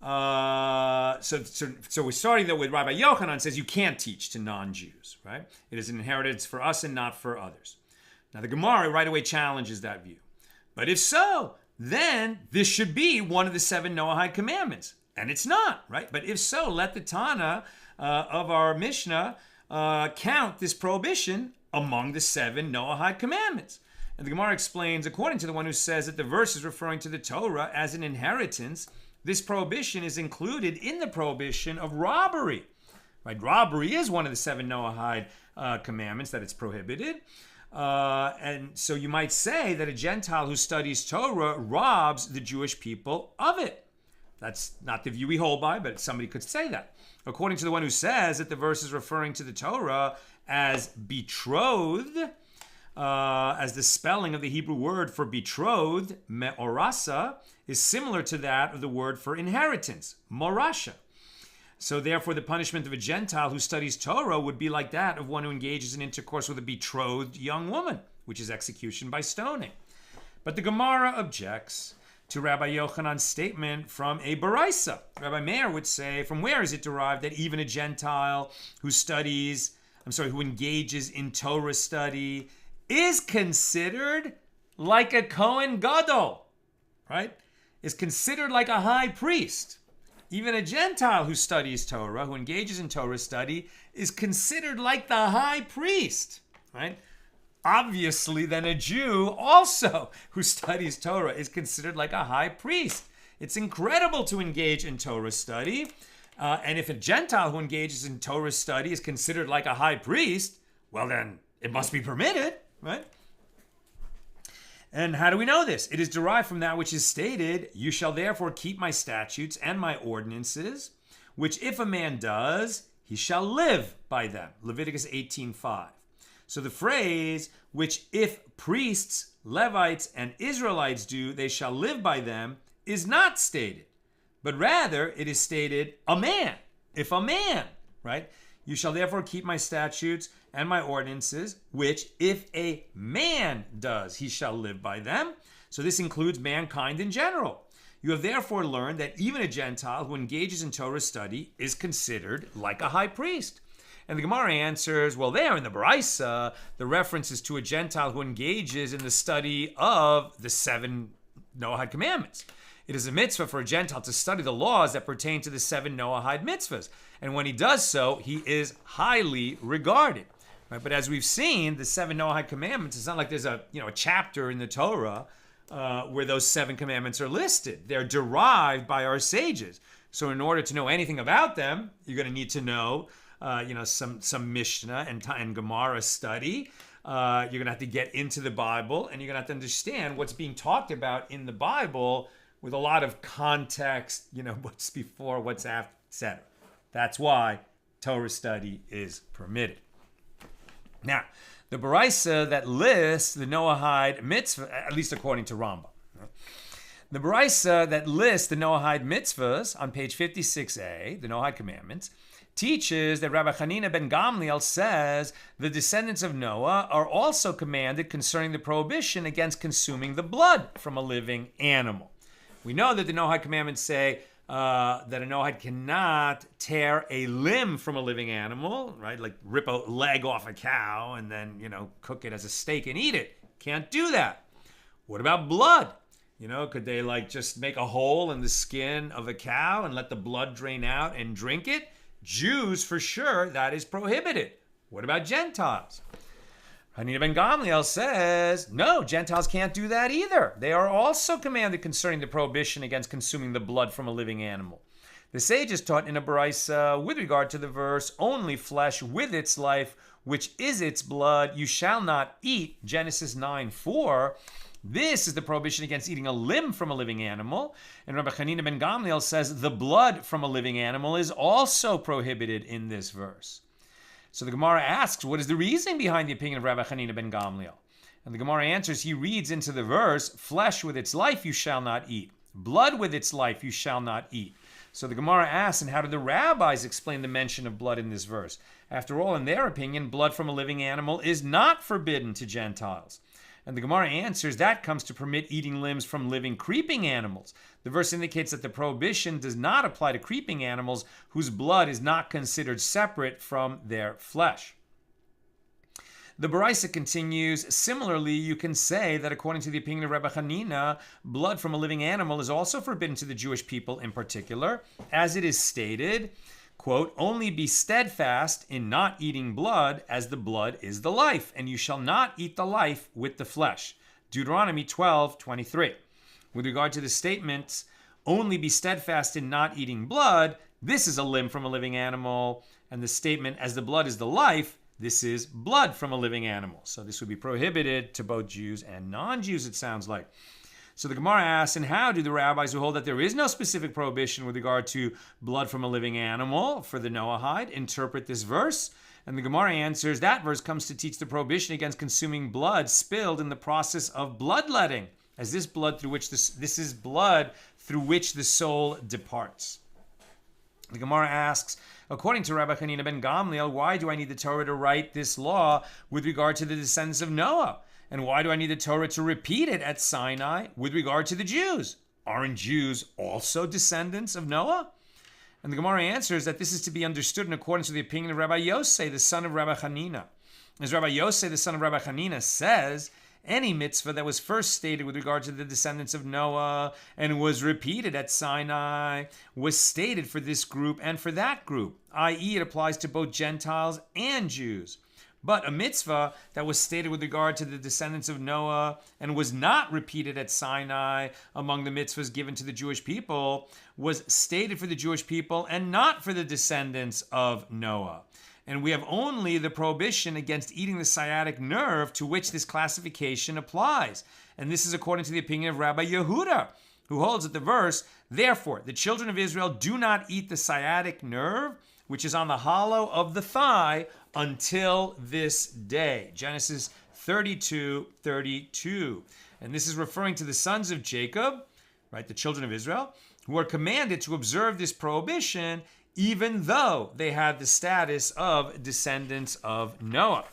So we're starting though with Rabbi Yochanan says you can't teach to non-Jews, right? It is an inheritance for us and not for others. Now the Gemara right away challenges that view. But if so, then this should be one of the 7 Noahide commandments. And it's not, right? But if so, let the Tana of our Mishna count this prohibition among the 7 Noahide commandments. And the Gemara explains, according to the one who says that the verse is referring to the Torah as an inheritance, this prohibition is included in the prohibition of robbery. Right? Robbery is one of the 7 Noahide commandments that it's prohibited. And so you might say that a Gentile who studies Torah robs the Jewish people of it. That's not the view we hold by, but somebody could say that. According to the one who says that the verse is referring to the Torah as betrothed, as the spelling of the Hebrew word for betrothed, me'orasa, is similar to that of the word for inheritance, morasha. So therefore, the punishment of a Gentile who studies Torah would be like that of one who engages in intercourse with a betrothed young woman, which is execution by stoning. But the Gemara objects to Rabbi Yochanan's statement from a Baraisa. Rabbi Meir would say, from where is it derived that even a Gentile who engages in Torah study is considered like a Kohen Gadol, right? Is considered like a high priest. Even a Gentile who studies Torah, who engages in Torah study, is considered like the high priest, right? Obviously, then a Jew also who studies Torah is considered like a high priest. It's incredible to engage in Torah study. And if a Gentile who engages in Torah study is considered like a high priest, well, then it must be permitted, right? And how do we know this? It is derived from that which is stated, you shall therefore keep my statutes and my ordinances, which if a man does, he shall live by them. Leviticus 18:5. So the phrase, which if priests, Levites, and Israelites do, they shall live by them, is not stated. But rather, it is stated, a man. If a man, right? You shall therefore keep my statutes and my ordinances, which if a man does, he shall live by them. So this includes mankind in general. You have therefore learned that even a Gentile who engages in Torah study is considered like a high priest. And the Gemara answers, well, there in the Baraisa, the reference is to a Gentile who engages in the study of the 7 Noahide commandments. It is a mitzvah for a Gentile to study the laws that pertain to the 7 Noahide mitzvahs. And when he does so, he is highly regarded. Right? But as we've seen, the 7 Noahide commandments, it's not like there's a chapter in the Torah where those 7 commandments are listed. They're derived by our sages. So in order to know anything about them, you're going to need to know some Mishna and Gemara study. You're going to have to get into the Bible, and you're going to have to understand what's being talked about in the Bible with a lot of context, what's before, what's after, etc. That's why Torah study is permitted. Now, the Baraisa that lists the Noahide mitzvah, at least according to Rambam, the Baraisa that lists the Noahide mitzvahs on page 56a, the Noahide commandments, teaches that Rabbi Hanina ben Gamliel says the descendants of Noah are also commanded concerning the prohibition against consuming the blood from a living animal. We know that the Noahide commandments say that a Noahide cannot tear a limb from a living animal, right? Like rip a leg off a cow and then, cook it as a steak and eat it. Can't do that. What about blood? Could they just make a hole in the skin of a cow and let the blood drain out and drink it? Jews, for sure, that is prohibited. What about Gentiles? Hanina ben Gamliel says, no, Gentiles can't do that either. They are also commanded concerning the prohibition against consuming the blood from a living animal. The sages taught in a Baraisa with regard to the verse, only flesh with its life, which is its blood, you shall not eat, Genesis 9:4. This is the prohibition against eating a limb from a living animal. And Rabbi Hanina ben Gamliel says the blood from a living animal is also prohibited in this verse. So the Gemara asks, what is the reason behind the opinion of Rabbi Hanina ben Gamliel? And the Gemara answers, he reads into the verse, flesh with its life you shall not eat. Blood with its life you shall not eat. So the Gemara asks, and how did the rabbis explain the mention of blood in this verse? After all, in their opinion, blood from a living animal is not forbidden to Gentiles. And the Gemara answers that comes to permit eating limbs from living creeping animals. The verse indicates that the prohibition does not apply to creeping animals whose blood is not considered separate from their flesh. The Baraisa continues, similarly, you can say that according to the opinion of Rabbi Hanina, blood from a living animal is also forbidden to the Jewish people in particular, as it is stated, quote, only be steadfast in not eating blood, as the blood is the life, and you shall not eat the life with the flesh. Deuteronomy 12:23. With regard to the statements, only be steadfast in not eating blood, this is a limb from a living animal, and the statement, as the blood is the life, this is blood from a living animal. So this would be prohibited to both Jews and non-Jews, it sounds like. So the Gemara asks, and how do the rabbis who hold that there is no specific prohibition with regard to blood from a living animal for the Noahide interpret this verse? And the Gemara answers, that verse comes to teach the prohibition against consuming blood spilled in the process of bloodletting, as this blood through which this is blood through which the soul departs. The Gemara asks, according to Rabbi Hanina ben Gamliel, why do I need the Torah to write this law with regard to the descendants of Noah? And why do I need the Torah to repeat it at Sinai with regard to the Jews? Aren't Jews also descendants of Noah? And the Gemara answers that this is to be understood in accordance with the opinion of Rabbi Yosei, the son of Rabbi Hanina. As Rabbi Yosei, the son of Rabbi Hanina, says, Any mitzvah that was first stated with regard to the descendants of Noah and was repeated at Sinai was stated for this group and for that group, i.e., it applies to both Gentiles and Jews. But a mitzvah that was stated with regard to the descendants of Noah and was not repeated at Sinai among the mitzvahs given to the Jewish people was stated for the Jewish people and not for the descendants of Noah. And we have only the prohibition against eating the sciatic nerve to which this classification applies. And this is according to the opinion of Rabbi Yehuda, who holds that the verse, therefore, the children of Israel do not eat the sciatic nerve, which is on the hollow of the thigh, until this day. Genesis 32:32. And this is referring to the sons of Jacob, right, the children of Israel, who are commanded to observe this prohibition even though they had the status of descendants of Noah.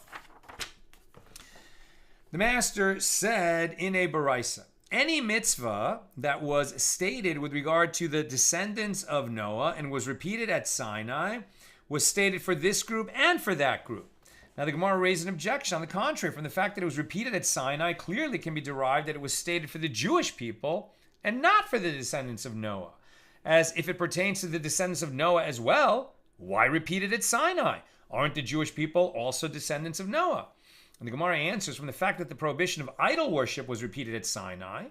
The master said in a Baraisa, any mitzvah that was stated with regard to the descendants of Noah and was repeated at Sinai was stated for this group and for that group. Now the Gemara raised an objection. On the contrary, from the fact that it was repeated at Sinai, clearly can be derived that it was stated for the Jewish people and not for the descendants of Noah. As if it pertains to the descendants of Noah as well, why repeat it at Sinai? Aren't the Jewish people also descendants of Noah? And the Gemara answers, from the fact that the prohibition of idol worship was repeated at Sinai,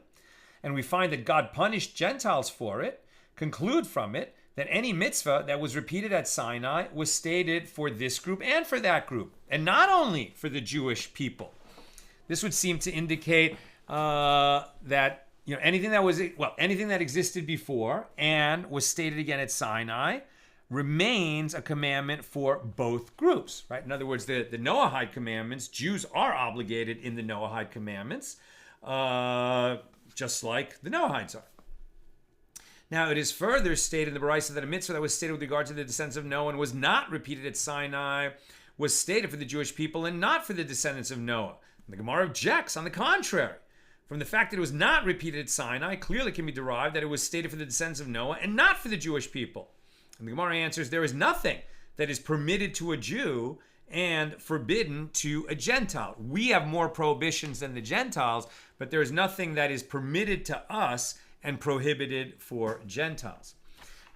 and we find that God punished Gentiles for it, conclude from it that any mitzvah that was repeated at Sinai was stated for this group and for that group, and not only for the Jewish people. This would seem to indicate that anything that existed before and was stated again at Sinai remains a commandment for both groups, right? In other words, the Noahide commandments, Jews are obligated in the Noahide commandments, just like the Noahides are. Now, it is further stated in the Baraisa that a mitzvah that was stated with regard to the descendants of Noah and was not repeated at Sinai was stated for the Jewish people and not for the descendants of Noah. And the Gemara objects, on the contrary. From the fact that it was not repeated at Sinai, clearly can be derived that it was stated for the descendants of Noah and not for the Jewish people. And the Gemara answers, there is nothing that is permitted to a Jew and forbidden to a Gentile. We have more prohibitions than the Gentiles, but there is nothing that is permitted to us and prohibited for Gentiles.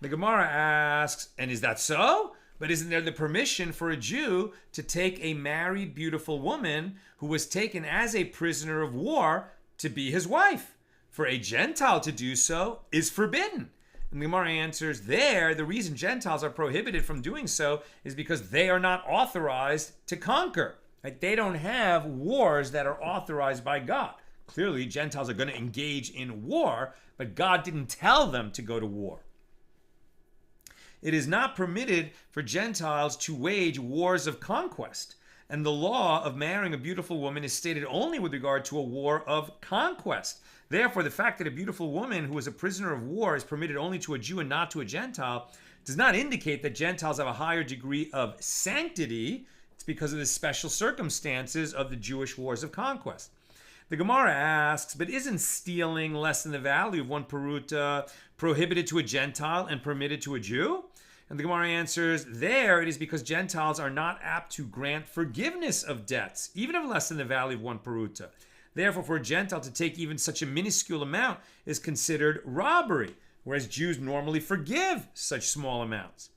The Gemara asks, and is that so? But isn't there the permission for a Jew to take a married, beautiful woman who was taken as a prisoner of war to be his wife? For a Gentile to do so is forbidden. And the Gemara answers, the reason Gentiles are prohibited from doing so is because they are not authorized to conquer. Right? They don't have wars that are authorized by God. Clearly, Gentiles are going to engage in war, but God didn't tell them to go to war. It is not permitted for Gentiles to wage wars of conquest. And the law of marrying a beautiful woman is stated only with regard to a war of conquest. Therefore, the fact that a beautiful woman who is a prisoner of war is permitted only to a Jew and not to a Gentile does not indicate that Gentiles have a higher degree of sanctity. It's because of the special circumstances of the Jewish wars of conquest. The Gemara asks, but isn't stealing less than the value of one peruta prohibited to a Gentile and permitted to a Jew? And the Gemara answers, it is because Gentiles are not apt to grant forgiveness of debts, even of less than the value of one peruta. Therefore, for a Gentile to take even such a minuscule amount is considered robbery, whereas Jews normally forgive such small amounts.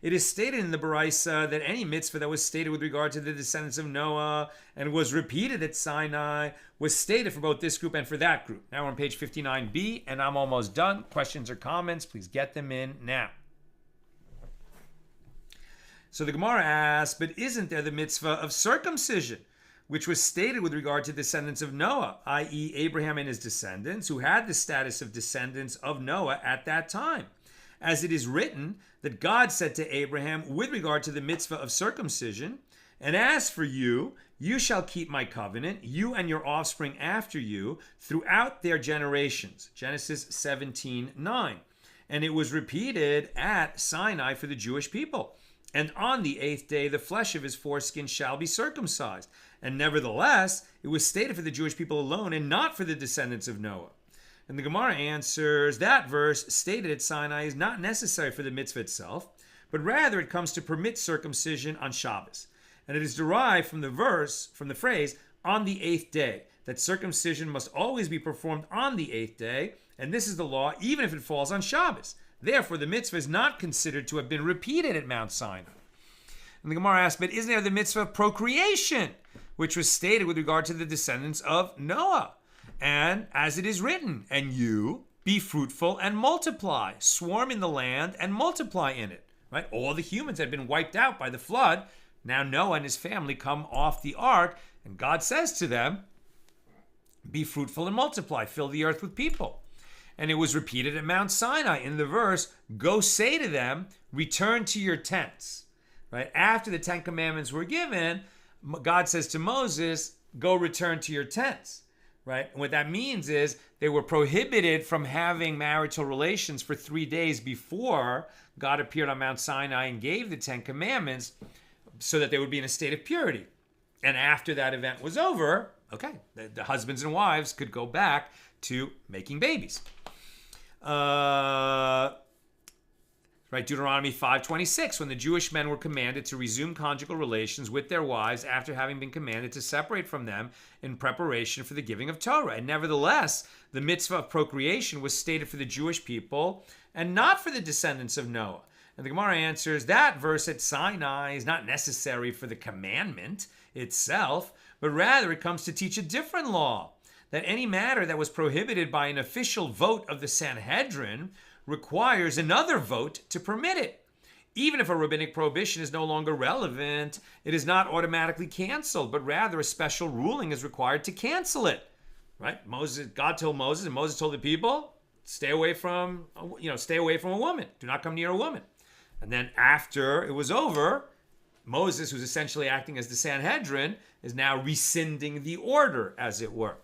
It is stated in the Baraisa that any mitzvah that was stated with regard to the descendants of Noah and was repeated at Sinai was stated for both this group and for that group. Now we're on page 59b, and I'm almost done. Questions or comments, please get them in now. So the Gemara asks, but isn't there the mitzvah of circumcision, which was stated with regard to descendants of Noah, i.e. Abraham and his descendants, who had the status of descendants of Noah at that time? As it is written that God said to Abraham with regard to the mitzvah of circumcision, and as for you, you shall keep my covenant, you and your offspring after you, throughout their generations. Genesis 17:9. And it was repeated at Sinai for the Jewish people. And on the 8th day, the flesh of his foreskin shall be circumcised. And nevertheless, it was stated for the Jewish people alone and not for the descendants of Noah. And the Gemara answers, that verse stated at Sinai is not necessary for the mitzvah itself, but rather it comes to permit circumcision on Shabbos. And it is derived from the phrase, on the 8th day, that circumcision must always be performed on the 8th day, and this is the law even if it falls on Shabbos. Therefore, the mitzvah is not considered to have been repeated at Mount Sinai. And the Gemara asks, but isn't there the mitzvah of procreation, which was stated with regard to the descendants of Noah? And as it is written, and you be fruitful and multiply, swarm in the land and multiply in it. Right? All the humans had been wiped out by the flood. Now Noah and his family come off the ark, and God says to them, be fruitful and multiply, fill the earth with people. And it was repeated at Mount Sinai in the verse, go say to them, return to your tents. Right? After the 10 commandments were given, God says to Moses, go return to your tents. Right? And what that means is they were prohibited from having marital relations for 3 days before God appeared on Mount Sinai and gave the 10 commandments so that they would be in a state of purity. And after that event was over, okay, the husbands and wives could go back to making babies. Right, Deuteronomy 5:26, when the Jewish men were commanded to resume conjugal relations with their wives after having been commanded to separate from them in preparation for the giving of Torah. And nevertheless, the mitzvah of procreation was stated for the Jewish people and not for the descendants of Noah. And the Gemara answers that verse at Sinai is not necessary for the commandment itself, but rather it comes to teach a different law, that any matter that was prohibited by an official vote of the Sanhedrin requires another vote to permit it. Even if a rabbinic prohibition is no longer relevant, it is not automatically canceled, but rather a special ruling is required to cancel it. Right? God told Moses, and Moses told the people, stay away from a woman. Do not come near a woman. And then after it was over, Moses, who's essentially acting as the Sanhedrin, is now rescinding the order, as it were.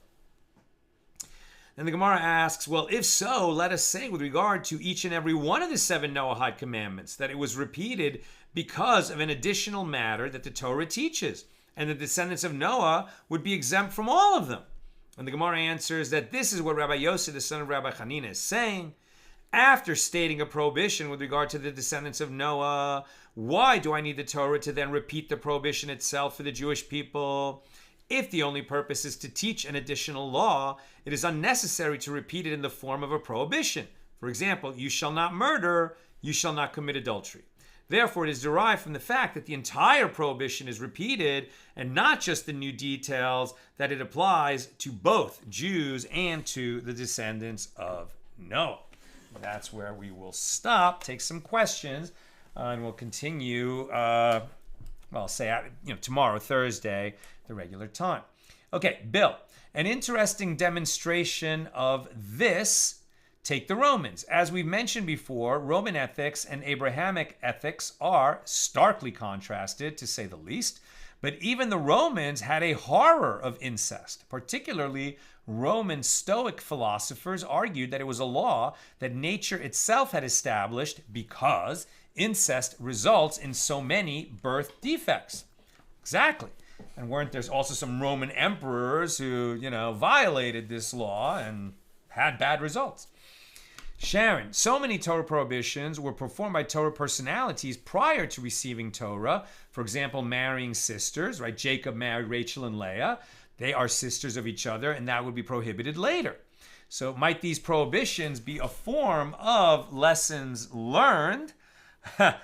And the Gemara asks, well, if so, let us say with regard to each and every one of the 7 Noahide commandments that it was repeated because of an additional matter that the Torah teaches, and the descendants of Noah would be exempt from all of them. And the Gemara answers that this is what Rabbi Yosef, the son of Rabbi Hanina, is saying. After stating a prohibition with regard to the descendants of Noah, why do I need the Torah to then repeat the prohibition itself for the Jewish people? If the only purpose is to teach an additional law, it is unnecessary to repeat it in the form of a prohibition. For example, you shall not murder, you shall not commit adultery. Therefore, it is derived from the fact that the entire prohibition is repeated and not just the new details, that it applies to both Jews and to the descendants of Noah. That's where we will stop, take some questions, and we'll continue, tomorrow, Thursday, the regular time. Okay, Bill, an interesting demonstration of this, take the Romans. As we've mentioned before, Roman ethics and Abrahamic ethics are starkly contrasted, to say the least. But even the Romans had a horror of incest. Particularly, Roman Stoic philosophers argued that it was a law that nature itself had established because incest results in so many birth defects. Exactly. And weren't there also some Roman emperors who, violated this law and had bad results? Sharon, so many Torah prohibitions were performed by Torah personalities prior to receiving Torah. For example, marrying sisters, right? Jacob married Rachel and Leah. They are sisters of each other, and that would be prohibited later. So might these prohibitions be a form of lessons learned? They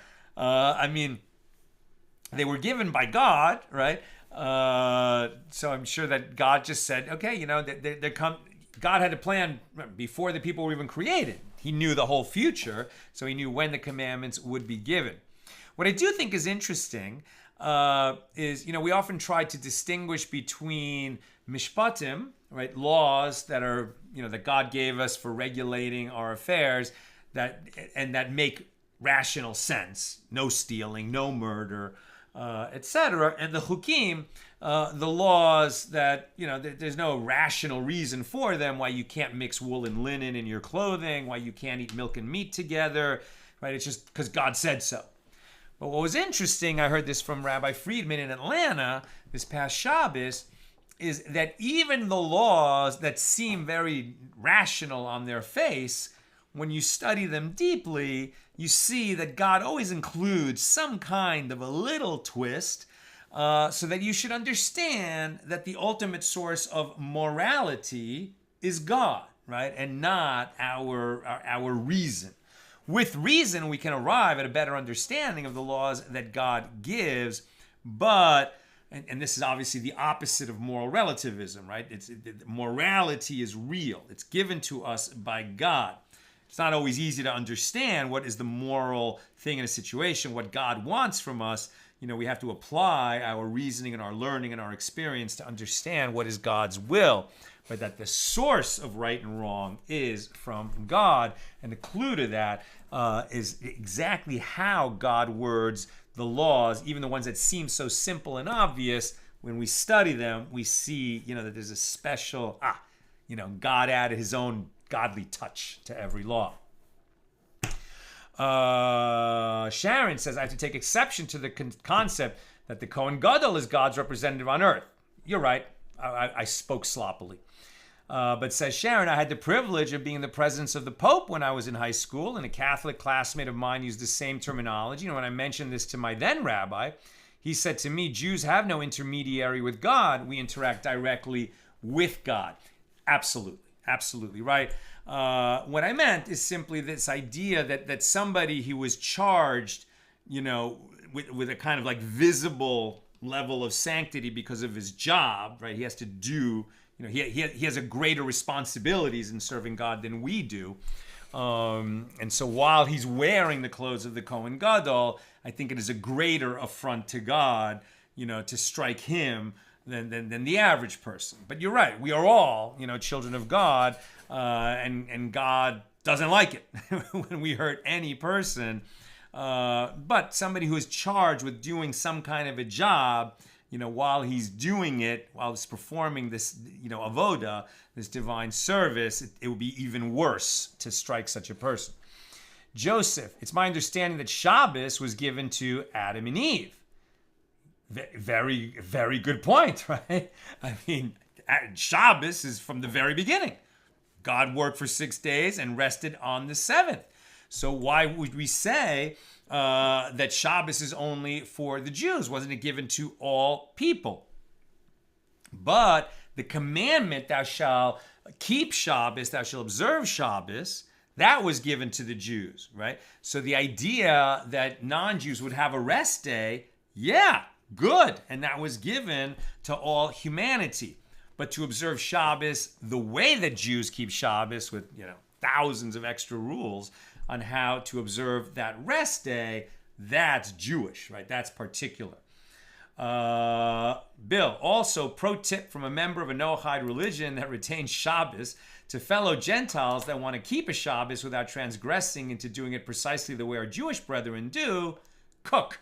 were given by God, right? So I'm sure that God just said, okay, God had a plan before the people were even created. He knew the whole future, so he knew when the commandments would be given. What I do think is interesting is, we often try to distinguish between mishpatim, right, laws that are, that God gave us for regulating our affairs, that make rational sense, no stealing, no murder, etc., and the chukim, the laws that, there's no rational reason for them, why you can't mix wool and linen in your clothing, why you can't eat milk and meat together, right? It's just because God said so. But what was interesting, I heard this from Rabbi Friedman in Atlanta this past Shabbos, is that even the laws that seem very rational on their face, when you study them deeply, you see that God always includes some kind of a little twist so that you should understand that the ultimate source of morality is God, right? And not our reason. With reason, we can arrive at a better understanding of the laws that God gives, but, and this is obviously the opposite of moral relativism, right? Morality is real. It's given to us by God. It's not always easy to understand what is the moral thing in a situation, what God wants from us. We have to apply our reasoning and our learning and our experience to understand what is God's will. But that the source of right and wrong is from God. And the clue to that is exactly how God words the laws, even the ones that seem so simple and obvious. When we study them, we see, that there's a special, God added his own godly touch to every law. Sharon says, I have to take exception to the concept that the Kohen Gadol is God's representative on earth. You're right. I spoke sloppily. But says Sharon, I had the privilege of being in the presence of the Pope when I was in high school, and a Catholic classmate of mine used the same terminology. When I mentioned this to my then rabbi, he said to me, Jews have no intermediary with God. We interact directly with God. Absolutely right. What I meant is simply this idea that somebody who was charged, with a kind of like visible level of sanctity because of his job, right? He has to do, he has a greater responsibilities in serving God than we do. And so while he's wearing the clothes of the Kohen Gadol, I think it is a greater affront to God, to strike him than the average person. But you're right. We are all, children of God, and God doesn't like it when we hurt any person. But somebody who is charged with doing some kind of a job, while he's doing it, while he's performing this, avoda, this divine service, it would be even worse to strike such a person. Joseph, it's my understanding that Shabbos was given to Adam and Eve. Very, very good point, right? I mean, Shabbos is from the very beginning. God worked for 6 days and rested on the seventh. So why would we say that Shabbos is only for the Jews? Wasn't it given to all people? But the commandment, thou shalt keep Shabbos, thou shalt observe Shabbos, that was given to the Jews, right? So the idea that non-Jews would have a rest day, yeah, good. And that was given to all humanity. But to observe Shabbos the way that Jews keep Shabbos with, thousands of extra rules on how to observe that rest day, that's Jewish, right? That's particular. Bill, also pro tip from a member of a Noahide religion that retains Shabbos to fellow Gentiles that want to keep a Shabbos without transgressing into doing it precisely the way our Jewish brethren do, cook.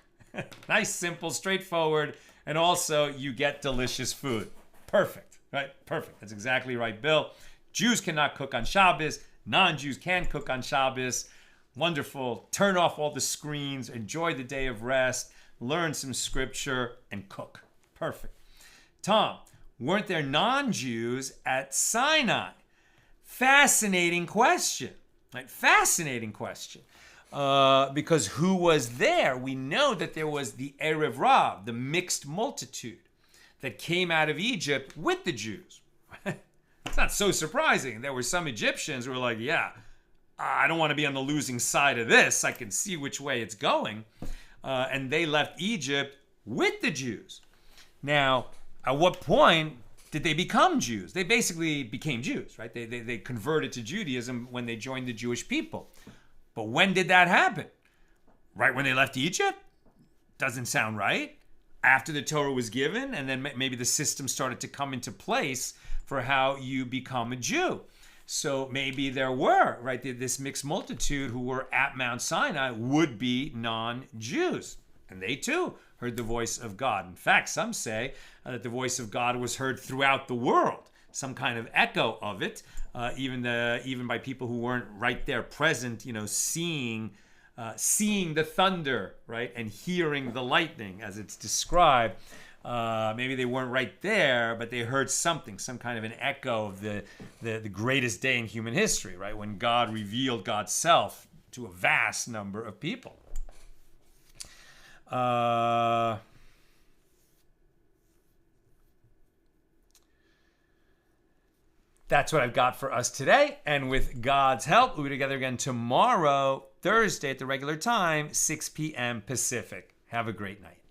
Nice, simple, straightforward, and also you get delicious food. Perfect, right? Perfect. That's exactly right, Bill. Jews cannot cook on Shabbos. Non-Jews can cook on Shabbos. Wonderful. Turn off all the screens. Enjoy the day of rest. Learn some scripture and cook. Perfect. Tom, weren't there non-Jews at Sinai? Fascinating question. Right? Fascinating question. Because who was there? We know that there was the Erev Rav, the mixed multitude that came out of Egypt with the Jews. It's not so surprising. There were some Egyptians who were like, yeah, I don't want to be on the losing side of this. I can see which way it's going. And they left Egypt with the Jews. Now, at what point did they become Jews? They basically became Jews, right? They converted to Judaism when they joined the Jewish people. But when did that happen? Right when they left Egypt? Doesn't sound right. After the Torah was given, and then maybe the system started to come into place for how you become a Jew. So maybe there were, right, this mixed multitude who were at Mount Sinai would be non-Jews. And they too heard the voice of God. In fact, some say that the voice of God was heard throughout the world, some kind of echo of it, even by people who weren't right there present, seeing the thunder, right, and hearing the lightning as it's described. Maybe they weren't right there, but they heard something, some kind of an echo of the greatest day in human history, right, when God revealed God's self to a vast number of people. That's what I've got for us today. And with God's help, we'll be together again tomorrow, Thursday at the regular time, 6 p.m. Pacific. Have a great night.